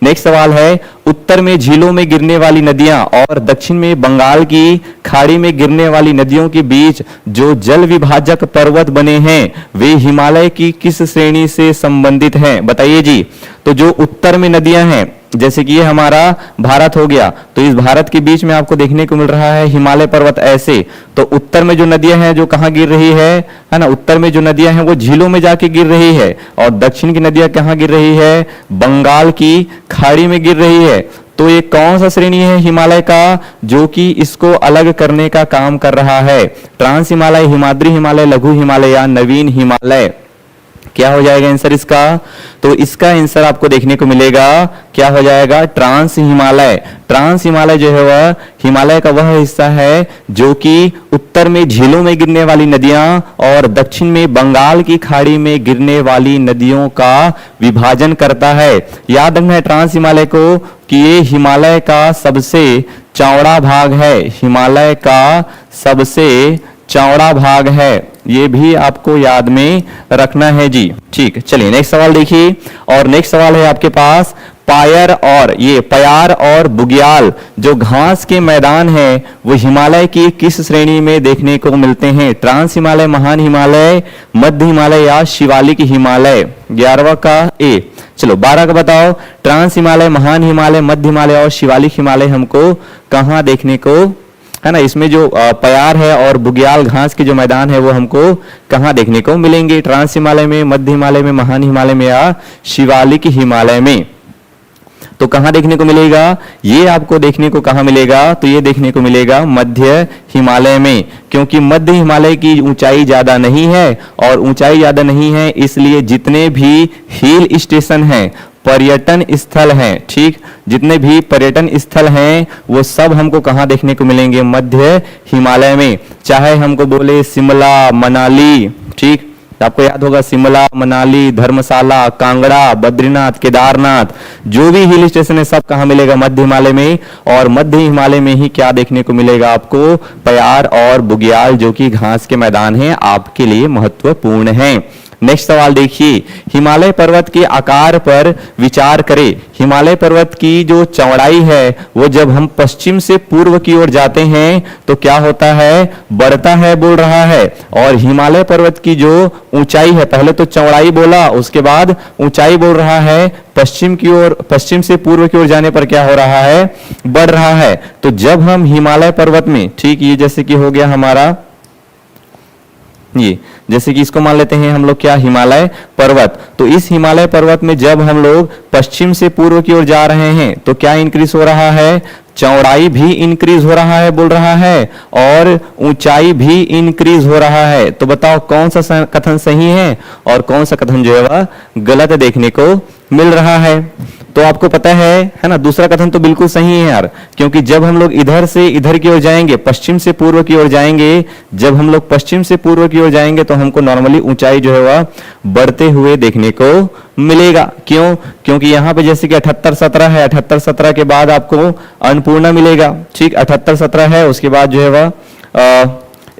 S1: नेक्स्ट सवाल है, उत्तर में झीलों में गिरने वाली नदियां और दक्षिण में बंगाल की खाड़ी में गिरने वाली नदियों के बीच जो जल विभाजक पर्वत बने हैं वे हिमालय की किस श्रेणी से संबंधित हैं? बताइए जी। तो जो उत्तर में नदियां हैं, जैसे कि ये हमारा भारत हो गया, तो इस भारत के बीच में आपको देखने को मिल रहा है हिमालय पर्वत ऐसे। तो उत्तर में जो नदियां हैं जो कहाँ गिर रही है ना, उत्तर में जो नदियां हैं वो झीलों में जाके गिर रही है, और दक्षिण की नदियां कहाँ गिर रही है? बंगाल की खाड़ी में गिर रही है। तो ये कौन सा श्रेणी है हिमालय का जो कि इसको अलग करने का काम कर रहा है? ट्रांस हिमालय, हिमाद्री हिमालय, लघु हिमालय या नवीन हिमालय? क्या हो जाएगा आंसर इसका? तो इसका आंसर आपको देखने को मिलेगा, क्या हो जाएगा? ट्रांस हिमालय। ट्रांस हिमालय जो है वह हिमालय का वह हिस्सा है जो कि उत्तर में झीलों में गिरने वाली नदियां और दक्षिण में बंगाल की खाड़ी में गिरने वाली नदियों का विभाजन करता है। याद रखना है ट्रांस हिमालय को कि ये हिमालय का सबसे चौड़ा भाग है, हिमालय का सबसे चौड़ा भाग है, ये भी आपको याद में रखना है जी। ठीक, चलिए नेक्स्ट सवाल देखिए। और नेक्स्ट सवाल है आपके पास, प्यार और बुग्याल जो घास के मैदान हैं वो हिमालय की किस श्रेणी में देखने को मिलते हैं? ट्रांस हिमालय, महान हिमालय, मध्य हिमालय या शिवालिक हिमालय? 11वां का ए। चलो 12 का बताओ। ट्रांस हिमालय, महान हिमालय, मध्य हिमालय और शिवालिक हिमालय हमको कहाँ देखने को है ना? इसमें जो प्यार है और बुग्याल घास के जो मैदान है वो हमको कहाँ देखने को मिलेंगे? ट्रांस हिमालय में, मध्य हिमालय में, महान हिमालय में या शिवालिक हिमालय में? तो कहां देखने को मिलेगा? ये आपको देखने को कहां मिलेगा? तो ये देखने को मिलेगा मध्य हिमालय में, क्योंकि मध्य हिमालय की ऊंचाई ज्यादा नहीं है, और ऊंचाई ज्यादा नहीं है इसलिए जितने भी हिल स्टेशन हैं, पर्यटन स्थल हैं, ठीक, जितने भी पर्यटन स्थल हैं वो सब हमको कहां देखने को मिलेंगे? मध्य हिमालय में। चाहे हमको बोले शिमला, मनाली, ठीक, आपको याद होगा शिमला, मनाली, धर्मशाला, कांगड़ा, बद्रीनाथ, केदारनाथ, जो भी हिल स्टेशन है सब कहां मिलेगा? मध्य हिमालय में। और मध्य हिमालय में ही क्या देखने को मिलेगा आपको? प्यार और बुग्याल जो कि घास के मैदान हैं, आपके लिए महत्वपूर्ण हैं। नेक्स्ट सवाल देखिए, हिमालय पर्वत के आकार पर विचार करें। हिमालय पर्वत की जो चौड़ाई है वो जब हम पश्चिम से पूर्व की ओर जाते हैं तो क्या होता है? बढ़ता है बोल रहा है। और हिमालय पर्वत की जो ऊंचाई है, पहले तो चौड़ाई बोला उसके बाद ऊंचाई बोल रहा है, पश्चिम की ओर, पश्चिम से पूर्व की ओर जाने पर क्या हो रहा है? बढ़ रहा है। तो जब हम हिमालय पर्वत में, ठीक, ये जैसे कि हो गया हमारा, ये जैसे कि इसको मान लेते हैं हम लोग क्या? हिमालय पर्वत। तो इस हिमालय पर्वत में जब हम लोग पश्चिम से पूर्व की ओर जा रहे हैं तो क्या इंक्रीज हो रहा है? चौड़ाई भी इंक्रीज हो रहा है बोल रहा है, और ऊंचाई भी इंक्रीज हो रहा है। तो बताओ कौन सा कथन सही है और कौन सा कथन जो है वह गलत देखने को मिल रहा है? तो आपको पता है ना, दूसरा कथन तो बिल्कुल सही है यार, क्योंकि जब हम लोग इधर से इधर की ओर जाएंगे, पश्चिम से पूर्व की ओर जाएंगे, जब हम लोग पश्चिम से पूर्व की ओर जाएंगे तो हमको नॉर्मली ऊंचाई जो है वह बढ़ते हुए देखने को मिलेगा। क्यों? क्योंकि यहाँ पे जैसे कि 78-17 है, 78-17 के बाद आपको अन्नपूर्णा मिलेगा, ठीक, 78-17 है, उसके बाद जो है वह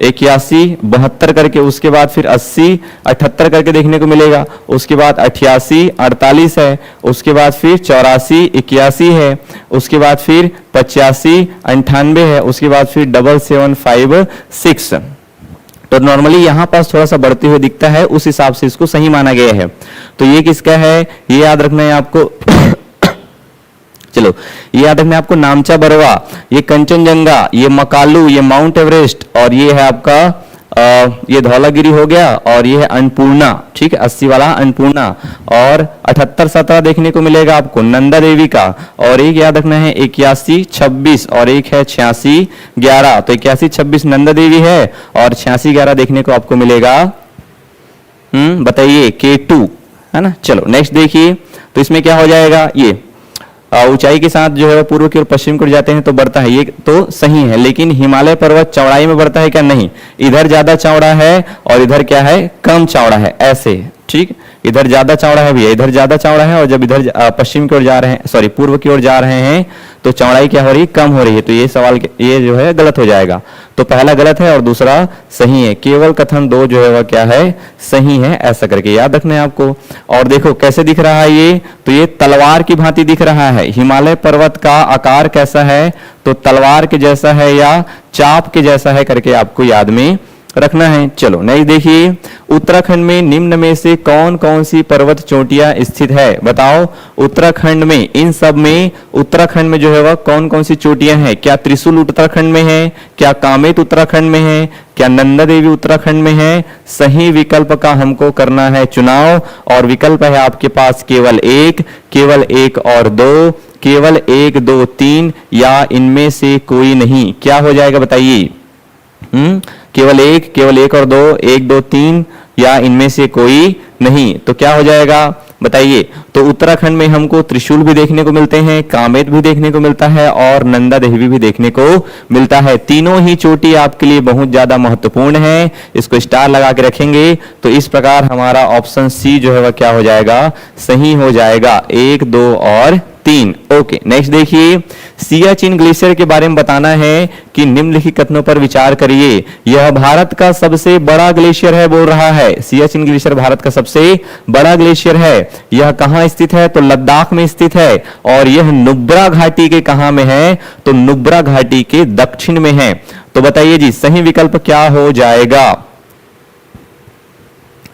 S1: 81-72 करके, उसके बाद फिर 80-78 करके देखने को मिलेगा, उसके बाद 88-48 है, उसके बाद फिर 84-81 है, उसके बाद फिर 85-98 है, उसके बाद फिर 7756। तो नॉर्मली यहां पास थोड़ा सा बढ़ते हुए दिखता है, उस हिसाब से इसको सही माना गया है। तो ये किसका है? ये याद रखना है आपको। चलो ये याद रखना है आपको, नामचा बरवा, ये कंचनजंगा, ये मकालू, ये माउंट एवरेस्ट, और ये है आपका ये धौलागिरी हो गया, और ये है अन्नपूर्णा, ठीक है, 80 वाला अन्नपूर्णा। और 78-17 देखने को मिलेगा आपको नंदा देवी का, और एक याद रखना है 81-26, और एक है 86-11। तो 81-26 नंदा देवी है और 86-11 देखने को आपको मिलेगा, बताइए, K2 है ना। चलो नेक्स्ट देखिए, तो इसमें क्या हो जाएगा? ये ऊंचाई के साथ जो है पूर्व की ओर पश्चिम की ओर जाते हैं तो बढ़ता है, ये तो सही है। लेकिन हिमालय पर्वत चौड़ाई में बढ़ता है क्या? नहीं, इधर ज्यादा चौड़ा है और इधर क्या है? कम चौड़ा है, ऐसे, ठीक। इधर ज्यादा चौड़ा है भैया, इधर ज्यादा चौड़ा है, और जब इधर पश्चिम की ओर जा रहे हैं, सॉरी पूर्व की ओर जा रहे हैं, तो चौड़ाई क्या हो रही है, कम हो रही है। तो ये सवाल ये जो है गलत हो जाएगा। तो पहला गलत है और दूसरा सही है। केवल कथन दो जो है वह क्या है, सही है, ऐसा करके याद रखना है आपको। और देखो कैसे दिख रहा है ये, तो ये तलवार की भांति दिख रहा है। हिमालय पर्वत का आकार कैसा है, तो तलवार के जैसा है या चाप के जैसा है करके आपको याद में रखना है। चलो नेक्स्ट देखिए, उत्तराखंड में निम्न में से कौन कौन सी पर्वत चोटियां स्थित है, बताओ। उत्तराखंड में, इन सब में उत्तराखंड में जो है वह कौन कौन सी चोटियां हैं? क्या त्रिशूल उत्तराखंड में है, क्या कामेत उत्तराखंड में है, क्या नंदा देवी उत्तराखंड में है? सही विकल्प का हमको करना है चुनाव, और विकल्प है आपके पास केवल एक और दो, केवल 1, 2, 3 या इनमें से कोई नहीं। क्या हो जाएगा बताइए? केवल एक और दो, 1, 2, 3 या इनमें से कोई नहीं। तो क्या हो जाएगा बताइए? तो उत्तराखंड में हमको त्रिशूल भी देखने को मिलते हैं, कामेत भी देखने को मिलता है और नंदा देवी भी देखने को मिलता है। तीनों ही चोटी आपके लिए बहुत ज्यादा महत्वपूर्ण है, इसको स्टार लगा के रखेंगे। तो इस प्रकार हमारा ऑप्शन सी जो है वह क्या हो जाएगा, सही हो जाएगा। 1, 2 और 3। ओके नेक्स्ट देखिए, सियाचिन ग्लेशियर के बारे में बताना है कि निम्नलिखित कथनों पर विचार करिए। यह भारत का सबसे बड़ा ग्लेशियर है बोल रहा है। सियाचिन ग्लेशियर भारत का सबसे बड़ा ग्लेशियर है। यह कहां स्थित है, तो लद्दाख में स्थित है। और यह नुब्रा घाटी के कहां में है, तो नुब्रा घाटी के दक्षिण में है। तो बताइए जी सही विकल्प क्या हो जाएगा?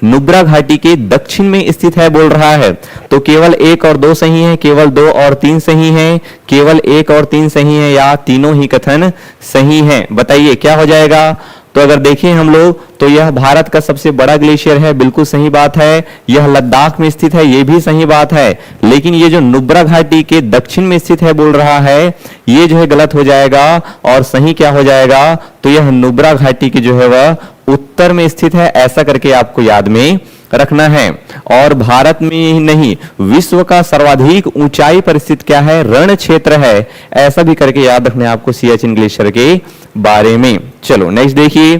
S1: नुब्रा घाटी के दक्षिण में स्थित है बोल रहा है। तो केवल 1 और 2 सही है, केवल 2 और 3 सही है, केवल 1 और 3 सही है, या तीनों ही कथन सही है? बताइए क्या हो जाएगा? तो अगर देखें हम लोग, तो यह भारत का सबसे बड़ा ग्लेशियर है, बिल्कुल सही बात है। यह लद्दाख में स्थित है, यह भी सही बात है। लेकिन ये जो नुब्रा घाटी के दक्षिण में स्थित है बोल रहा है, ये जो है गलत हो जाएगा। और सही क्या हो जाएगा? तो यह नुब्रा घाटी की जो है वह उत्तर में स्थित है, ऐसा करके आपको याद में रखना है। और भारत में ही नहीं, विश्व का सर्वाधिक ऊंचाई पर स्थित क्या है, रण क्षेत्र है, ऐसा भी करके याद रखना है आपको सियाचिन ग्लेशियर के बारे में। चलो नेक्स्ट देखिए।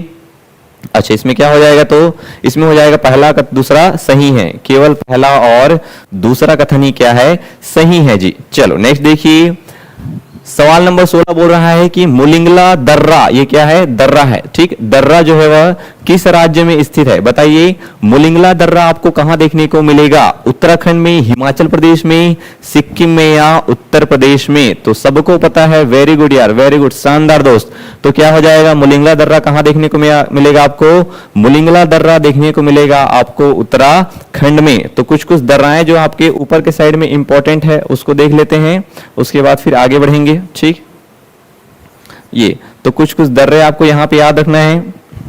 S1: अच्छा इसमें क्या हो जाएगा, तो इसमें हो जाएगा पहला दूसरा सही है, केवल पहला और दूसरा कथन ही क्या है, सही है जी। चलो नेक्स्ट देखिए, सवाल नंबर 16 बोल रहा है कि मुलिंगला दर्रा, ये क्या है, दर्रा है, ठीक। दर्रा जो है वह किस राज्य में स्थित है, बताइए। मुलिंगला दर्रा आपको कहां देखने को मिलेगा? उत्तराखंड में, हिमाचल प्रदेश में, सिक्किम में या उत्तर प्रदेश में? तो सबको पता है, वेरी गुड यार, वेरी गुड, शानदार दोस्त। तो क्या हो जाएगा, मुलिंगला दर्रा कहां देखने को मिलेगा आपको? मुलिंगला दर्रा देखने को मिलेगा आपको उत्तराखंड में। तो कुछ कुछ दर्राएं जो आपके ऊपर के साइड में इंपॉर्टेंट है उसको देख लेते हैं, उसके बाद फिर आगे बढ़ेंगे, ठीक। ये तो कुछ कुछ दर्रे आपको यहां पे याद रखना है,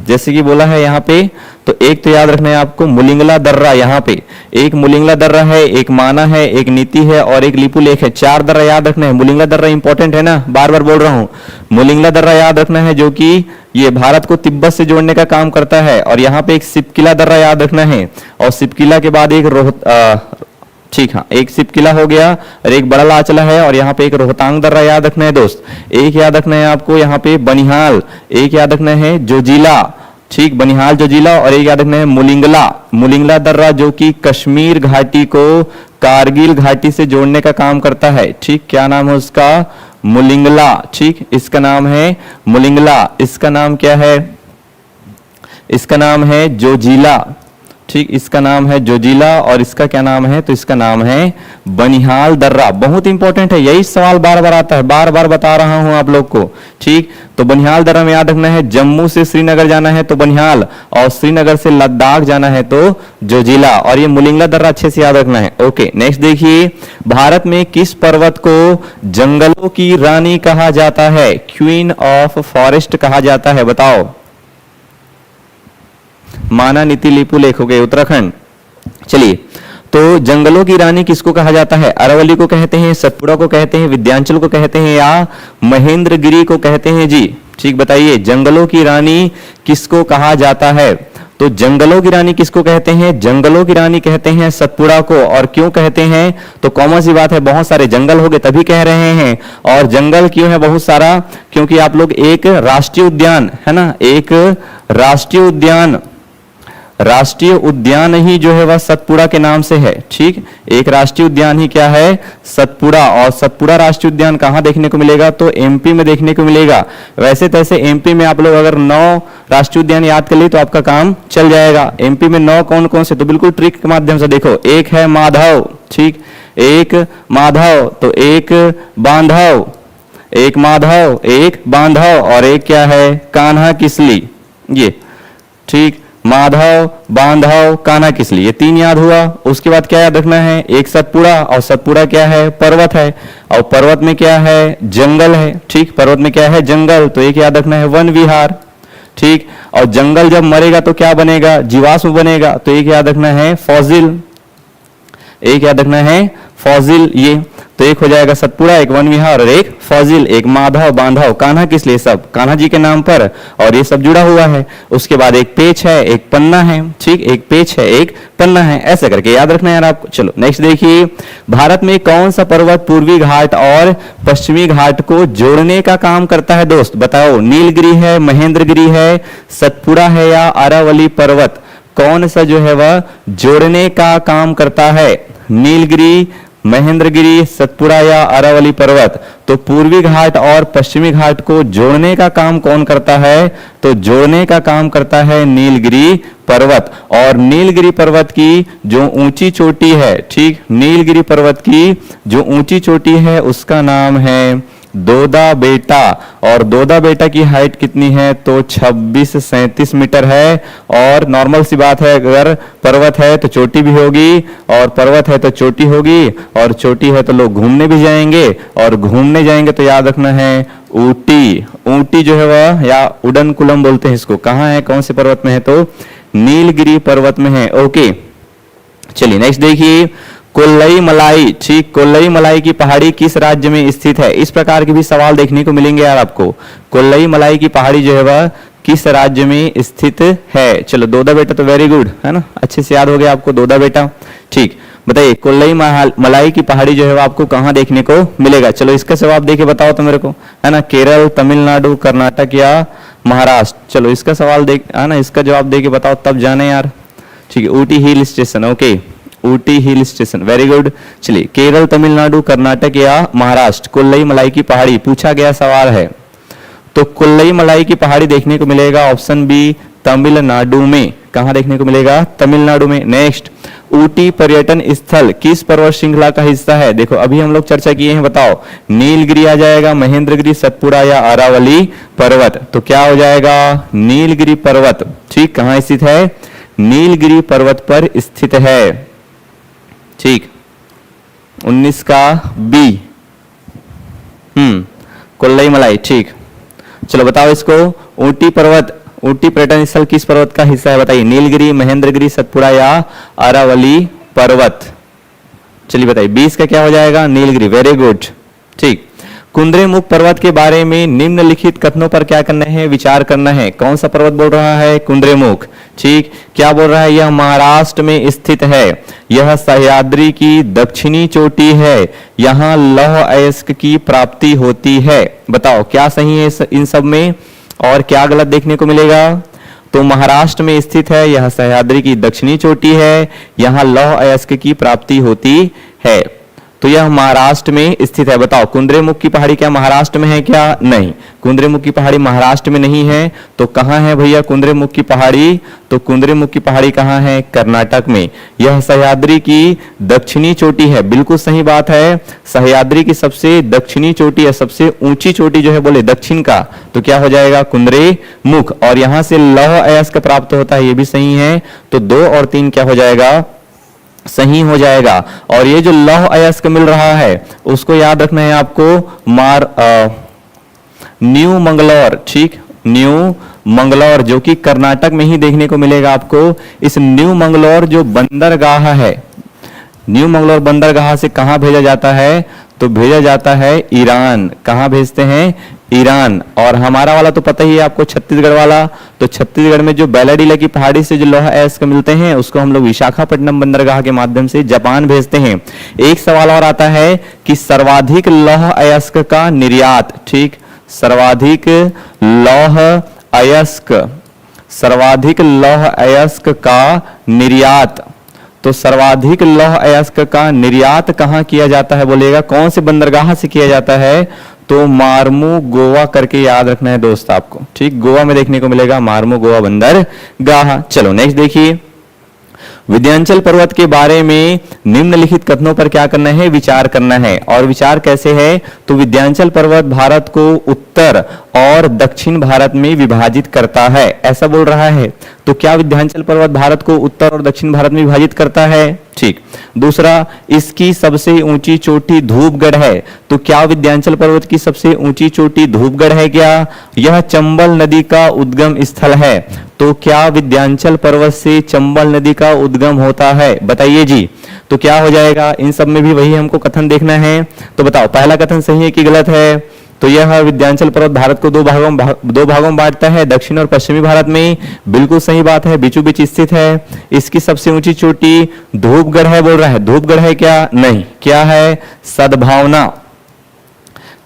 S1: जैसे कि बोला है यहाँ पे। तो एक तो याद रखना है आपको मुलिंगला दर्रा, यहाँ पे एक मुलिंगला दर्रा है, एक माना है, एक नीति है और एक लिपु लेख है। 4 दर्रा याद रखना है। मुलिंगला दर्रा इंपॉर्टेंट है ना, बार बार बोल रहा हूँ। मुलिंगला दर्रा याद रखना है जो कि ये भारत को तिब्बत से जोड़ने का काम करता है। और यहाँ पे एक सिपकिला दर्रा याद रखना है, और सिपकिला के बाद एक ठीक, हाँ, एक सिपकिला हो गया और एक बड़ा लाचला है, और यहाँ पे एक रोहतांग दर्रा याद रखना है दोस्त। एक याद रखना है आपको यहाँ पे बनिहाल, एक याद रखना है जोजिला, ठीक, बनिहाल जोजिला, और एक याद रखना है मुलिंगला दर्रा जो कि कश्मीर घाटी को कारगिल घाटी से जोड़ने का काम करता है, ठीक। क्या नाम है उसका? मुलिंगला, ठीक, इसका नाम है मुलिंगला। इसका नाम क्या है? इसका नाम है जोजिला, ठीक, इसका नाम है जोजिला। और इसका क्या नाम है? तो इसका नाम है बनिहाल दर्रा। बहुत इंपॉर्टेंट है, यही सवाल बार बार आता है, बार बार बता रहा हूं आप लोग को, ठीक। तो बनिहाल दर्रा में याद रखना है, जम्मू से श्रीनगर जाना है तो बनिहाल, और श्रीनगर से लद्दाख जाना है तो जोजिला। और ये मुलिंगला दर्रा अच्छे से याद रखना है। ओके नेक्स्ट देखिए, भारत में किस पर्वत को जंगलों की रानी कहा जाता है, क्वीन ऑफ फॉरेस्ट कहा जाता है, बताओ। माना, नीति, लिपु लेख हो गए उत्तराखंड। चलिए, तो जंगलों की रानी किसको कहा जाता है? अरावली को कहते हैं, सतपुड़ा को कहते हैं, विंध्याचल को कहते हैं, या महेंद्रगिरी को कहते हैं जी, ठीक, बताइए। जंगलों की रानी किसको कहा जाता है? तो जंगलों की रानी किसको कहते हैं? जंगलों की रानी कहते हैं सतपुड़ा को। और क्यों कहते हैं? तो कॉमन सी बात है, बहुत सारे जंगल हो गए तभी कह रहे हैं। और जंगल क्यों है बहुत सारा? क्योंकि आप लोग एक राष्ट्रीय उद्यान है ना, एक राष्ट्रीय उद्यान राष्ट्रीय उद्यान ही जो है वह सतपुड़ा के नाम से है। ठीक, एक राष्ट्रीय उद्यान ही क्या है, सतपुड़ा। और सतपुड़ा राष्ट्रीय उद्यान कहाँ देखने को मिलेगा, तो एमपी में देखने को मिलेगा। वैसे तैसे एमपी में आप लोग अगर 9 राष्ट्रीय उद्यान याद कर लिए तो आपका काम चल जाएगा। एमपी में 9 कौन कौन से, तो बिल्कुल ट्रिक के माध्यम से देखो। एक है माधव, ठीक, एक माधव, तो एक बांधव, एक माधव, एक बांधव, और एक क्या है, कान्हा किसली। ये ठीक, माधव, बांधव, कान्हा किसली, ये 3 याद हुआ। उसके बाद क्या याद रखना है, एक सतपुड़ा, और सतपुड़ा क्या है, पर्वत है, और पर्वत में क्या है, जंगल है। ठीक, पर्वत में क्या है, जंगल, तो एक याद रखना है वन विहार। ठीक, और जंगल जब मरेगा तो क्या बनेगा, जीवाश्म बनेगा, तो एक याद रखना है फॉसिल, एक याद रखना है फॉसिल। ये तो एक हो जाएगा सतपुड़ा, एक वन विहार और एक फॉसिल, एक माधव, बांधव, कान्हा किस लिए, सब कान्हा जी के नाम पर, और ये सब जुड़ा हुआ है। उसके बाद एक पेच है, एक पन्ना है। ठीक, एक पेच है, एक पन्ना है, ऐसे करके याद रखना है यार आपको। चलो नेक्स्ट देखिए, भारत में कौन सा पर्वत पूर्वी घाट और पश्चिमी घाट को जोड़ने का काम करता है दोस्त, बताओ। नीलगिरी है, महेंद्रगिरी है, सतपुड़ा है, या अरावली पर्वत, कौन सा जो है वह जोड़ने का काम करता है, नीलगिरी, महेंद्रगिरी, सतपुड़ा या अरावली पर्वत। तो पूर्वी घाट और पश्चिमी घाट को जोड़ने का काम कौन करता है, तो जोड़ने का काम करता है नीलगिरी पर्वत। और नीलगिरी पर्वत की जो ऊंची चोटी है, ठीक, नीलगिरी पर्वत की जो ऊंची चोटी है उसका नाम है दोदा बेटा। और दोदा बेटा की हाइट कितनी है, तो 2637 मीटर है। और नॉर्मल सी बात है, अगर पर्वत है तो चोटी भी होगी, और पर्वत है तो चोटी होगी, और चोटी है तो लोग घूमने भी जाएंगे, और घूमने जाएंगे तो याद रखना है ऊटी। ऊटी जो है वह, या उड़न कुलम बोलते हैं इसको, कहाँ है, कौन से पर्वत में है, तो नीलगिरी पर्वत में है। ओके, चलिए नेक्स्ट देखिए, कोल्लई मलाई। ठीक, कोल्लई मलाई की पहाड़ी किस राज्य में स्थित है, इस प्रकार के भी सवाल देखने को मिलेंगे यार आपको। कोल्लई मलाई की पहाड़ी जो है वह किस राज्य में स्थित है। चलो दोदा बेटा तो वेरी गुड है ना, अच्छे से याद हो गया आपको दोदा बेटा। ठीक, बताइए कोल्लई मलाई की पहाड़ी जो है वो आपको कहाँ देखने को मिलेगा। चलो इसका जवाब देके बताओ तो मेरे को, है ना, केरल, तमिलनाडु, कर्नाटक या महाराष्ट्र। चलो इसका सवाल देख, है ना, इसका जवाब देके बताओ तब जाने यार। ठीक है, Ooty hill station. Okay, Ooty hill station, very good. चलिए, केरल, तमिलनाडु, कर्नाटक या महाराष्ट्र, कोल्लई मलाई की पहाड़ी पूछा गया सवाल है। तो कोल्लई मलाई की पहाड़ी देखने को मिलेगा ऑप्शन बी, तमिलनाडु में। कहां देखने को मिलेगा, तमिलनाडु में। नेक्स्ट, ऊटी पर्यटन स्थल किस पर्वत श्रृंखला का हिस्सा है। देखो अभी हम लोग चर्चा किए हैं, बताओ नीलगिरी आ जाएगा, महेंद्रगिरी, सतपुड़ा या अरावली पर्वत। तो क्या हो जाएगा, नीलगिरी पर्वत। ठीक, कहां स्थित है, नीलगिरी पर्वत पर स्थित है। ठीक, 19 का बी, कोल्लई मलाई। ठीक, चलो बताओ इसको, ऊटी पर्वत, ऊटी पर्यटन स्थल किस पर्वत का हिस्सा है, बताइए। नीलगिरी, महेंद्रगिरी, सतपुड़ा या अरावली पर्वत। चलिए बताइए, 20 का क्या हो जाएगा, नीलगिरी, वेरी गुड। ठीक, कुंद्रेमुख पर्वत के बारे में निम्नलिखित कथनों पर क्या करना है, विचार करना है। कौन सा पर्वत बोल रहा है, कुंद्रेमुख। ठीक, क्या बोल रहा है, यह महाराष्ट्र में स्थित है, यह सह्याद्री की दक्षिणी चोटी है, यहां लौह अयस्क की प्राप्ति होती है। बताओ क्या सही है इन सब में, और क्या गलत देखने को मिलेगा। तो महाराष्ट्र में स्थित है, यह सह्याद्री की दक्षिणी चोटी है, यहां लौह अयस्क की प्राप्ति होती है। तो यह महाराष्ट्र में स्थित है। बताओ कुंद्रेमुख की पहाड़ी क्या महाराष्ट्र में है क्या, नहीं, कुंद्रेमुख की पहाड़ी महाराष्ट्र में नहीं है। तो कहां है भैया कुंद्रेमुख की पहाड़ी, तो कुंद्रेमुख की पहाड़ी कहां है, कर्नाटक में। यह सह्याद्री की दक्षिणी चोटी है, बिल्कुल सही बात है, सह्याद्री की सबसे दक्षिणी चोटी है, सबसे ऊंची चोटी जो है बोले दक्षिण का, तो क्या हो जाएगा कुंद्रेमुख। और यहां से लौह अयस्क प्राप्त होता है, ये भी सही है। तो 2 और 3 क्या हो जाएगा, सही हो जाएगा। और ये जो लौह अयस्क मिल रहा है उसको याद रखना है आपको, न्यू मंगलौर। ठीक, न्यू मंगलौर जो कि कर्नाटक में ही देखने को मिलेगा आपको। इस न्यू मंगलौर जो बंदरगाह है, न्यू मंगलौर बंदरगाह से कहां भेजा जाता है, तो भेजा जाता है ईरान। कहां भेजते हैं, ईरान। और हमारा वाला तो पता ही है आपको, छत्तीसगढ़ वाला। तो छत्तीसगढ़ में जो बैलाडीला की पहाड़ी से जो लौह अयस्क मिलते हैं उसको हम लोग विशाखापट्टनम बंदरगाह के माध्यम से जापान भेजते हैं। एक सवाल और आता है कि सर्वाधिक लौह अयस्क का निर्यात, ठीक, सर्वाधिक लौह अयस्क, सर्वाधिक लौह अयस्क का निर्यात, तो सर्वाधिक लौह अयस्क का निर्यात कहां किया जाता है बोलेगा, कौन से बंदरगाह से किया जाता है, तो मार्मू गोवा करके याद रखना है दोस्त आपको, ठीक, गोवा में देखने को मिलेगा मार्मू गोवा बंदरगाह। चलो नेक्स्ट देखिए, विंध्याचल पर्वत के बारे में निम्नलिखित कथनों पर क्या करना है, विचार करना है। और विचार कैसे है, तो विंध्याचल पर्वत भारत को उत्तर और दक्षिण भारत में विभाजित करता है, ऐसा बोल रहा है। तो क्या विंध्याचल पर्वत भारत को उत्तर और दक्षिण भारत में विभाजित करता है, ठीक। दूसरा, इसकी सबसे ऊंची चोटी धूपगढ़ है, तो क्या विंध्याचल पर्वत की सबसे ऊंची चोटी धूपगढ़ है क्या, यह चंबल नदी का उद्गम स्थल है, तो क्या विंध्याचल पर्वत से चंबल नदी का उद्गम होता है, बताइए जी। तो क्या हो जाएगा, इन सब में भी वही हमको कथन देखना है। तो बताओ पहला कथन सही है कि गलत है, तो यह विंध्याचल पर्वत भारत को दो भागों में बांटता है, दक्षिण और पश्चिमी भारत में, बिल्कुल सही बात है, बीचों बीच स्थित है। इसकी सबसे ऊंची चोटी धूपगढ़ है बोल रहा है, धूपगढ़ है क्या, नहीं, क्या है, सद्भावना,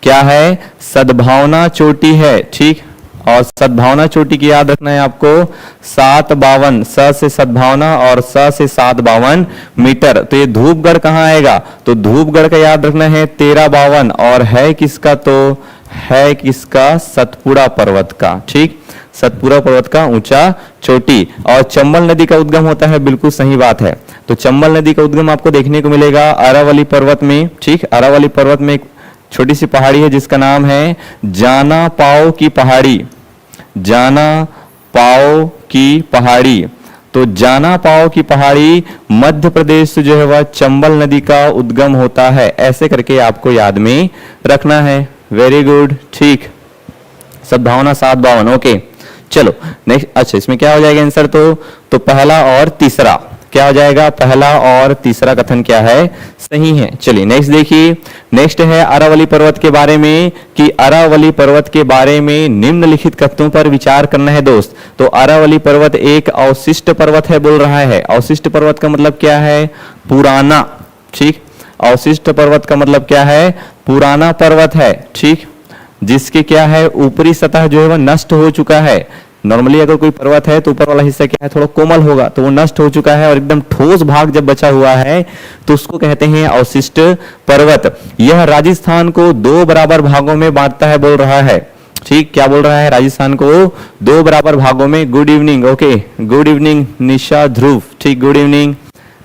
S1: क्या है, सद्भावना चोटी है, ठीक। और सद्भावना चोटी की याद रखना है आपको 752, स से सद्भावना और स से 752 मीटर। तो ये धूपगढ़ कहाँ आएगा, तो धूपगढ़ का याद रखना है 1352, और है किसका, तो है किसका, सतपुड़ा पर्वत का, ठीक, सतपुड़ा पर्वत का ऊंचा चोटी। और चंबल नदी का उद्गम होता है, बिल्कुल सही बात है। तो चंबल नदी का उद्गम आपको देखने को मिलेगा अरावली पर्वत में, ठीक। अरावली पर्वत में एक छोटी सी पहाड़ी है जिसका नाम है जाना पाओ की पहाड़ी, जाना पाओ की पहाड़ी। तो जाना पाओ की पहाड़ी मध्य प्रदेश से जो है वह चंबल नदी का उद्गम होता है, ऐसे करके आपको याद में रखना है। वेरी गुड, ठीक, सद्भावना 752, ओके। चलो नेक्स्ट, अच्छा इसमें क्या हो जाएगा आंसर, तो पहला और तीसरा क्या हो जाएगा, पहला और तीसरा कथन क्या है, सही है। चलिए नेक्स्ट देखिए, नेक्स्ट है अरावली पर्वत के बारे में, कि अरावली पर्वत के बारे में निम्नलिखित कथनों पर विचार करना है दोस्त। तो अरावली पर्वत एक अवशिष्ट पर्वत है बोल रहा है। अवशिष्ट पर्वत का मतलब क्या है, पुराना, ठीक। अवशिष्ट पर्वत का मतलब क्या है, पुराना पर्वत है, ठीक, जिसके क्या है, ऊपरी सतह जो है वह नष्ट हो चुका है। नॉर्मली अगर कोई पर्वत है तो ऊपर वाला हिस्सा क्या है, थोड़ा कोमल होगा, तो वो नष्ट हो चुका है और एकदम ठोस भाग जब बचा हुआ है तो उसको कहते हैं अवशिष्ट पर्वत। यह राजस्थान को 2 बराबर भागों में बांटता है बोल रहा है, ठीक। क्या बोल रहा है, राजस्थान को 2 बराबर भागों में। Good evening, okay, good evening Nisha Dhruv, ठीक, गुड इवनिंग,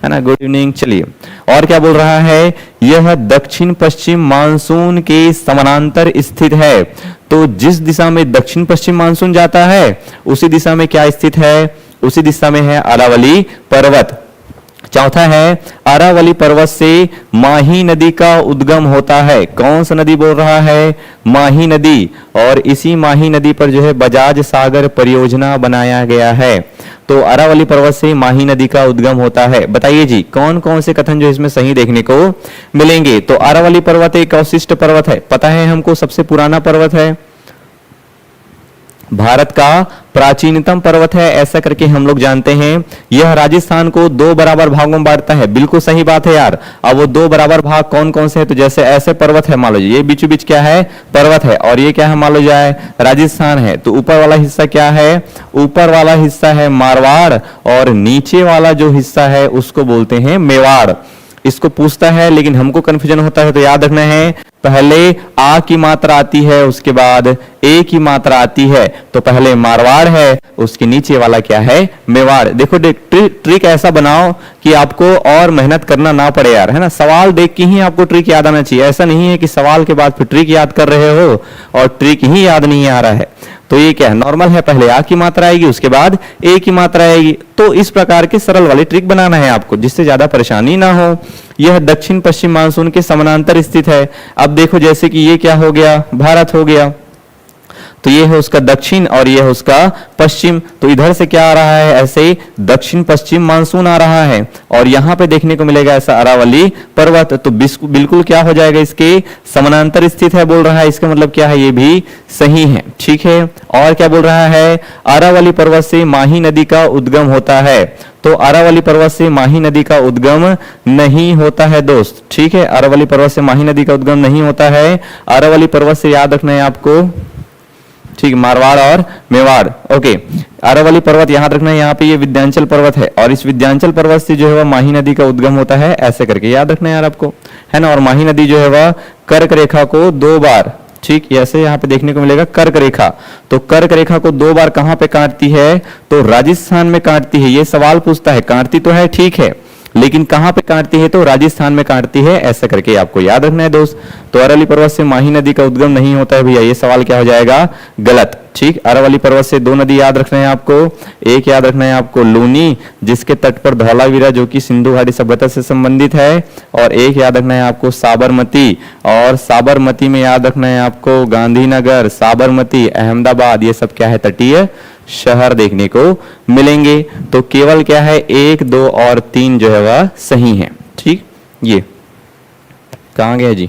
S1: है ना, गुड इवनिंग। चलिए और क्या बोल रहा है, यह दक्षिण पश्चिम मानसून के समानांतर स्थित है। तो जिस दिशा में दक्षिण पश्चिम मानसून जाता है उसी दिशा में क्या स्थित है, उसी दिशा में है अरावली पर्वत। चौथा है, अरावली पर्वत से माही नदी का उद्गम होता है। कौन सा नदी बोल रहा है, माही नदी, और इसी माही नदी पर जो है बजाज सागर परियोजना बनाया गया है। तो अरावली पर्वत से माही नदी का उद्गम होता है। बताइए जी कौन कौन से कथन जो इसमें सही देखने को मिलेंगे। तो अरावली पर्वत एक अवशिष्ट पर्वत है, पता है हमको, सबसे पुराना पर्वत है, भारत का प्राचीनतम पर्वत है, ऐसा करके हम लोग जानते हैं। यह राजस्थान को 2 बराबर भागों में बांटता है, बिल्कुल सही बात है यार। अब वो 2 बराबर भाग कौन कौन से हैं, तो जैसे ऐसे पर्वत है, मान लो ये बीचों बीच क्या है, पर्वत है, और ये क्या है, मान लो जाए राजस्थान है, तो ऊपर वाला हिस्सा क्या है, ऊपर वाला हिस्सा है मारवाड़, और नीचे वाला जो हिस्सा है उसको बोलते हैं मेवाड़। इसको पूछता है लेकिन हमको कंफ्यूजन होता है, तो याद रखना है पहले आ की मात्रा आती है, उसके बाद ए की मात्रा आती है। तो पहले मारवाड़ है, उसके नीचे वाला क्या है, मेवाड़। देखो ट्रिक ऐसा बनाओ कि आपको और मेहनत करना ना पड़े यार, है ना। सवाल देख के ही आपको ट्रिक याद आना चाहिए, ऐसा नहीं है कि सवाल के बाद फिर ट्रिक याद कर रहे हो और ट्रिक ही याद नहीं आ रहा है। तो ये क्या है, नॉर्मल है, पहले आ की मात्रा आएगी, उसके बाद ए की मात्रा आएगी। तो इस प्रकार के सरल वाली ट्रिक बनाना है आपको, जिससे ज्यादा परेशानी ना हो। यह दक्षिण पश्चिम मानसून के समानांतर स्थित है। अब देखो जैसे कि ये क्या हो गया, भारत हो गया, तो ये है उसका दक्षिण और ये है उसका पश्चिम। तो इधर से क्या आ रहा है, ऐसे दक्षिण पश्चिम मानसून आ रहा है, और यहां पे देखने को मिलेगा ऐसा अरावली पर्वत। तो बिल्कुल क्या हो जाएगा, इसके समानांतर स्थित है बोल रहा है, इसका मतलब क्या है, ये भी सही है, ठीक है। और क्या बोल रहा है, अरावली पर्वत से माही नदी का उद्गम होता है। तो अरावली पर्वत से माही नदी का उद्गम नहीं होता है दोस्त, ठीक है। अरावली पर्वत से माही नदी का उद्गम नहीं होता है। अरावली पर्वत से याद रखना है आपको, ठीक, मारवाड़ और मेवाड़। ओके, अरावली पर्वत याद रखना है, यहाँ पे ये विंध्याचल पर्वत है और इस विंध्याचल पर्वत से जो है वह माही नदी का उद्गम होता है, ऐसे करके याद रखना है यार आपको, है ना। और माही नदी जो है वह कर्क रेखा को 2 बार, ठीक, ऐसे यहाँ पे देखने को मिलेगा कर्क रेखा, तो कर्क रेखा को 2 बार कहां पे काटती है, तो राजस्थान में काटती है। ये सवाल पूछता है, काटती तो है ठीक है, लेकिन कहां पे काटती है, तो राजस्थान में काटती है, ऐसा करके आपको याद रखना है दोस्त। तो अरावली पर्वत से माही नदी का उद्गम नहीं होता है भैया, ये सवाल क्या हो जाएगा, गलत। ठीक, अरावली पर्वत से 2 नदी याद रखना है आपको, एक याद रखना है आपको लूनी, जिसके तट पर धौलावीरा जो कि सिंधु घाटी सभ्यता से संबंधित है, और एक याद रखना है आपको साबरमती, और साबरमती में याद रखना है आपको गांधीनगर, साबरमती, अहमदाबाद, ये सब क्या है, तटीय शहर देखने को मिलेंगे। तो केवल क्या है, 1, 2 और 3 जो है वह सही है। ठीक, ये कहां गया जी,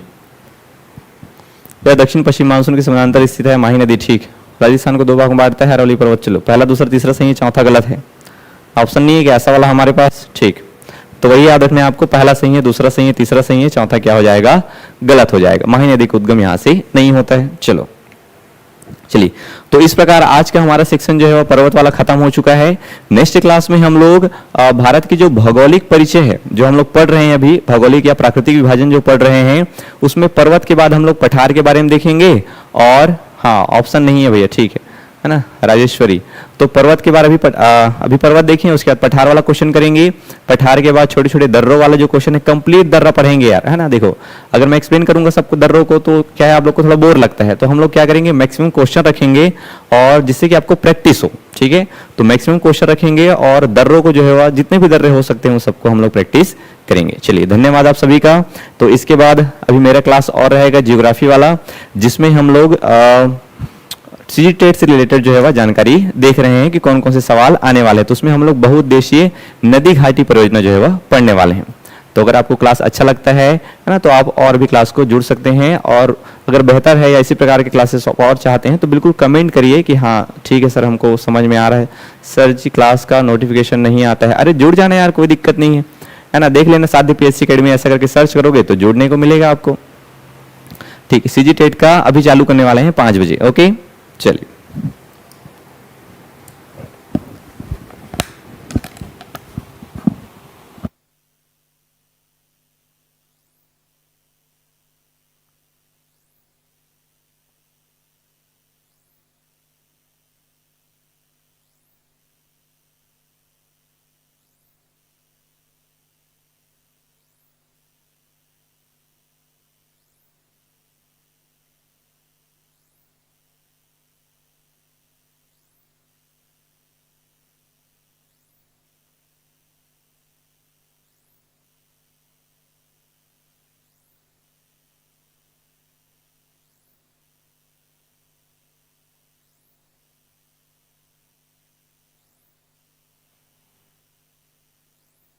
S1: यह दक्षिण पश्चिम मानसून के समानांतर स्थित है माही नदी। ठीक, राजस्थान को 2 भाग में बांटता है अरावली पर्वत। चलो, पहला दूसरा तीसरा सही है, चौथा गलत है, ऑप्शन नहीं है क्या ऐसा वाला हमारे पास। ठीक, तो वही याद रखना है आपको, पहला सही है, दूसरा सही है, तीसरा सही है, चौथा क्या हो जाएगा, गलत हो जाएगा। माही नदी का उद्गम यहां से नहीं होता है। चलो चलिए, तो इस प्रकार आज का हमारा सेक्शन जो है वो पर्वत वाला खत्म हो चुका है। नेक्स्ट क्लास में हम लोग भारत की जो भौगोलिक परिचय है जो हम लोग पढ़ रहे हैं अभी, भौगोलिक या प्राकृतिक विभाजन जो पढ़ रहे हैं, उसमें पर्वत के बाद हम लोग पठार के बारे में देखेंगे। और हाँ, ऑप्शन नहीं है भैया, ठीक है ना, राजेश्वरी। तो पर्वत के बाद अभी पर्वत देखें, उसके बाद पठार वाला क्वेश्चन करेंगे। पठार के बाद छोटे छोटे दर्रों वाला जो क्वेश्चन है, कंप्लीट दर्रा पढ़ेंगे यार, है ना। देखो, अगर मैं एक्सप्लेन करूंगा सबको दर्रों को तो क्या है, आप लोग को थोड़ा बोर लगता है, तो हम लोग क्या करेंगे, मैक्सिमम क्वेश्चन रखेंगे और जिससे कि आपको प्रैक्टिस हो। ठीक है, तो मैक्सिमम क्वेश्चन रखेंगे और दर्रों को जो है जितने भी दर्रे हो सकते हैं वो सबको हम लोग प्रैक्टिस करेंगे। चलिए, धन्यवाद आप सभी का। तो इसके बाद अभी मेरा क्लास और रहेगा जियोग्राफी वाला, जिसमें हम लोग सीजी टेट से रिलेटेड जो है वह जानकारी देख रहे हैं कि कौन कौन से सवाल आने वाले हैं। तो उसमें हम लोग बहुउद्देशीय नदी घाटी परियोजना जो है वह पढ़ने वाले हैं। तो अगर आपको क्लास अच्छा लगता है ना, तो आप और भी क्लास को जुड़ सकते हैं, और अगर बेहतर है या इसी प्रकार के क्लासेस और चाहते हैं तो बिल्कुल कमेंट करिए कि हाँ ठीक है सर, हमको समझ में आ रहा है, सर जी क्लास का नोटिफिकेशन नहीं आता है। अरे जुड़ जाना यार, कोई दिक्कत नहीं है ना। देख लेना साध्य पीएससी अकेडमी ऐसा करके सर्च करोगे तो जुड़ने को मिलेगा आपको। ठीक है, सीजी टेट का अभी चालू करने वाले हैं 5 बजे। ओके, चलिए।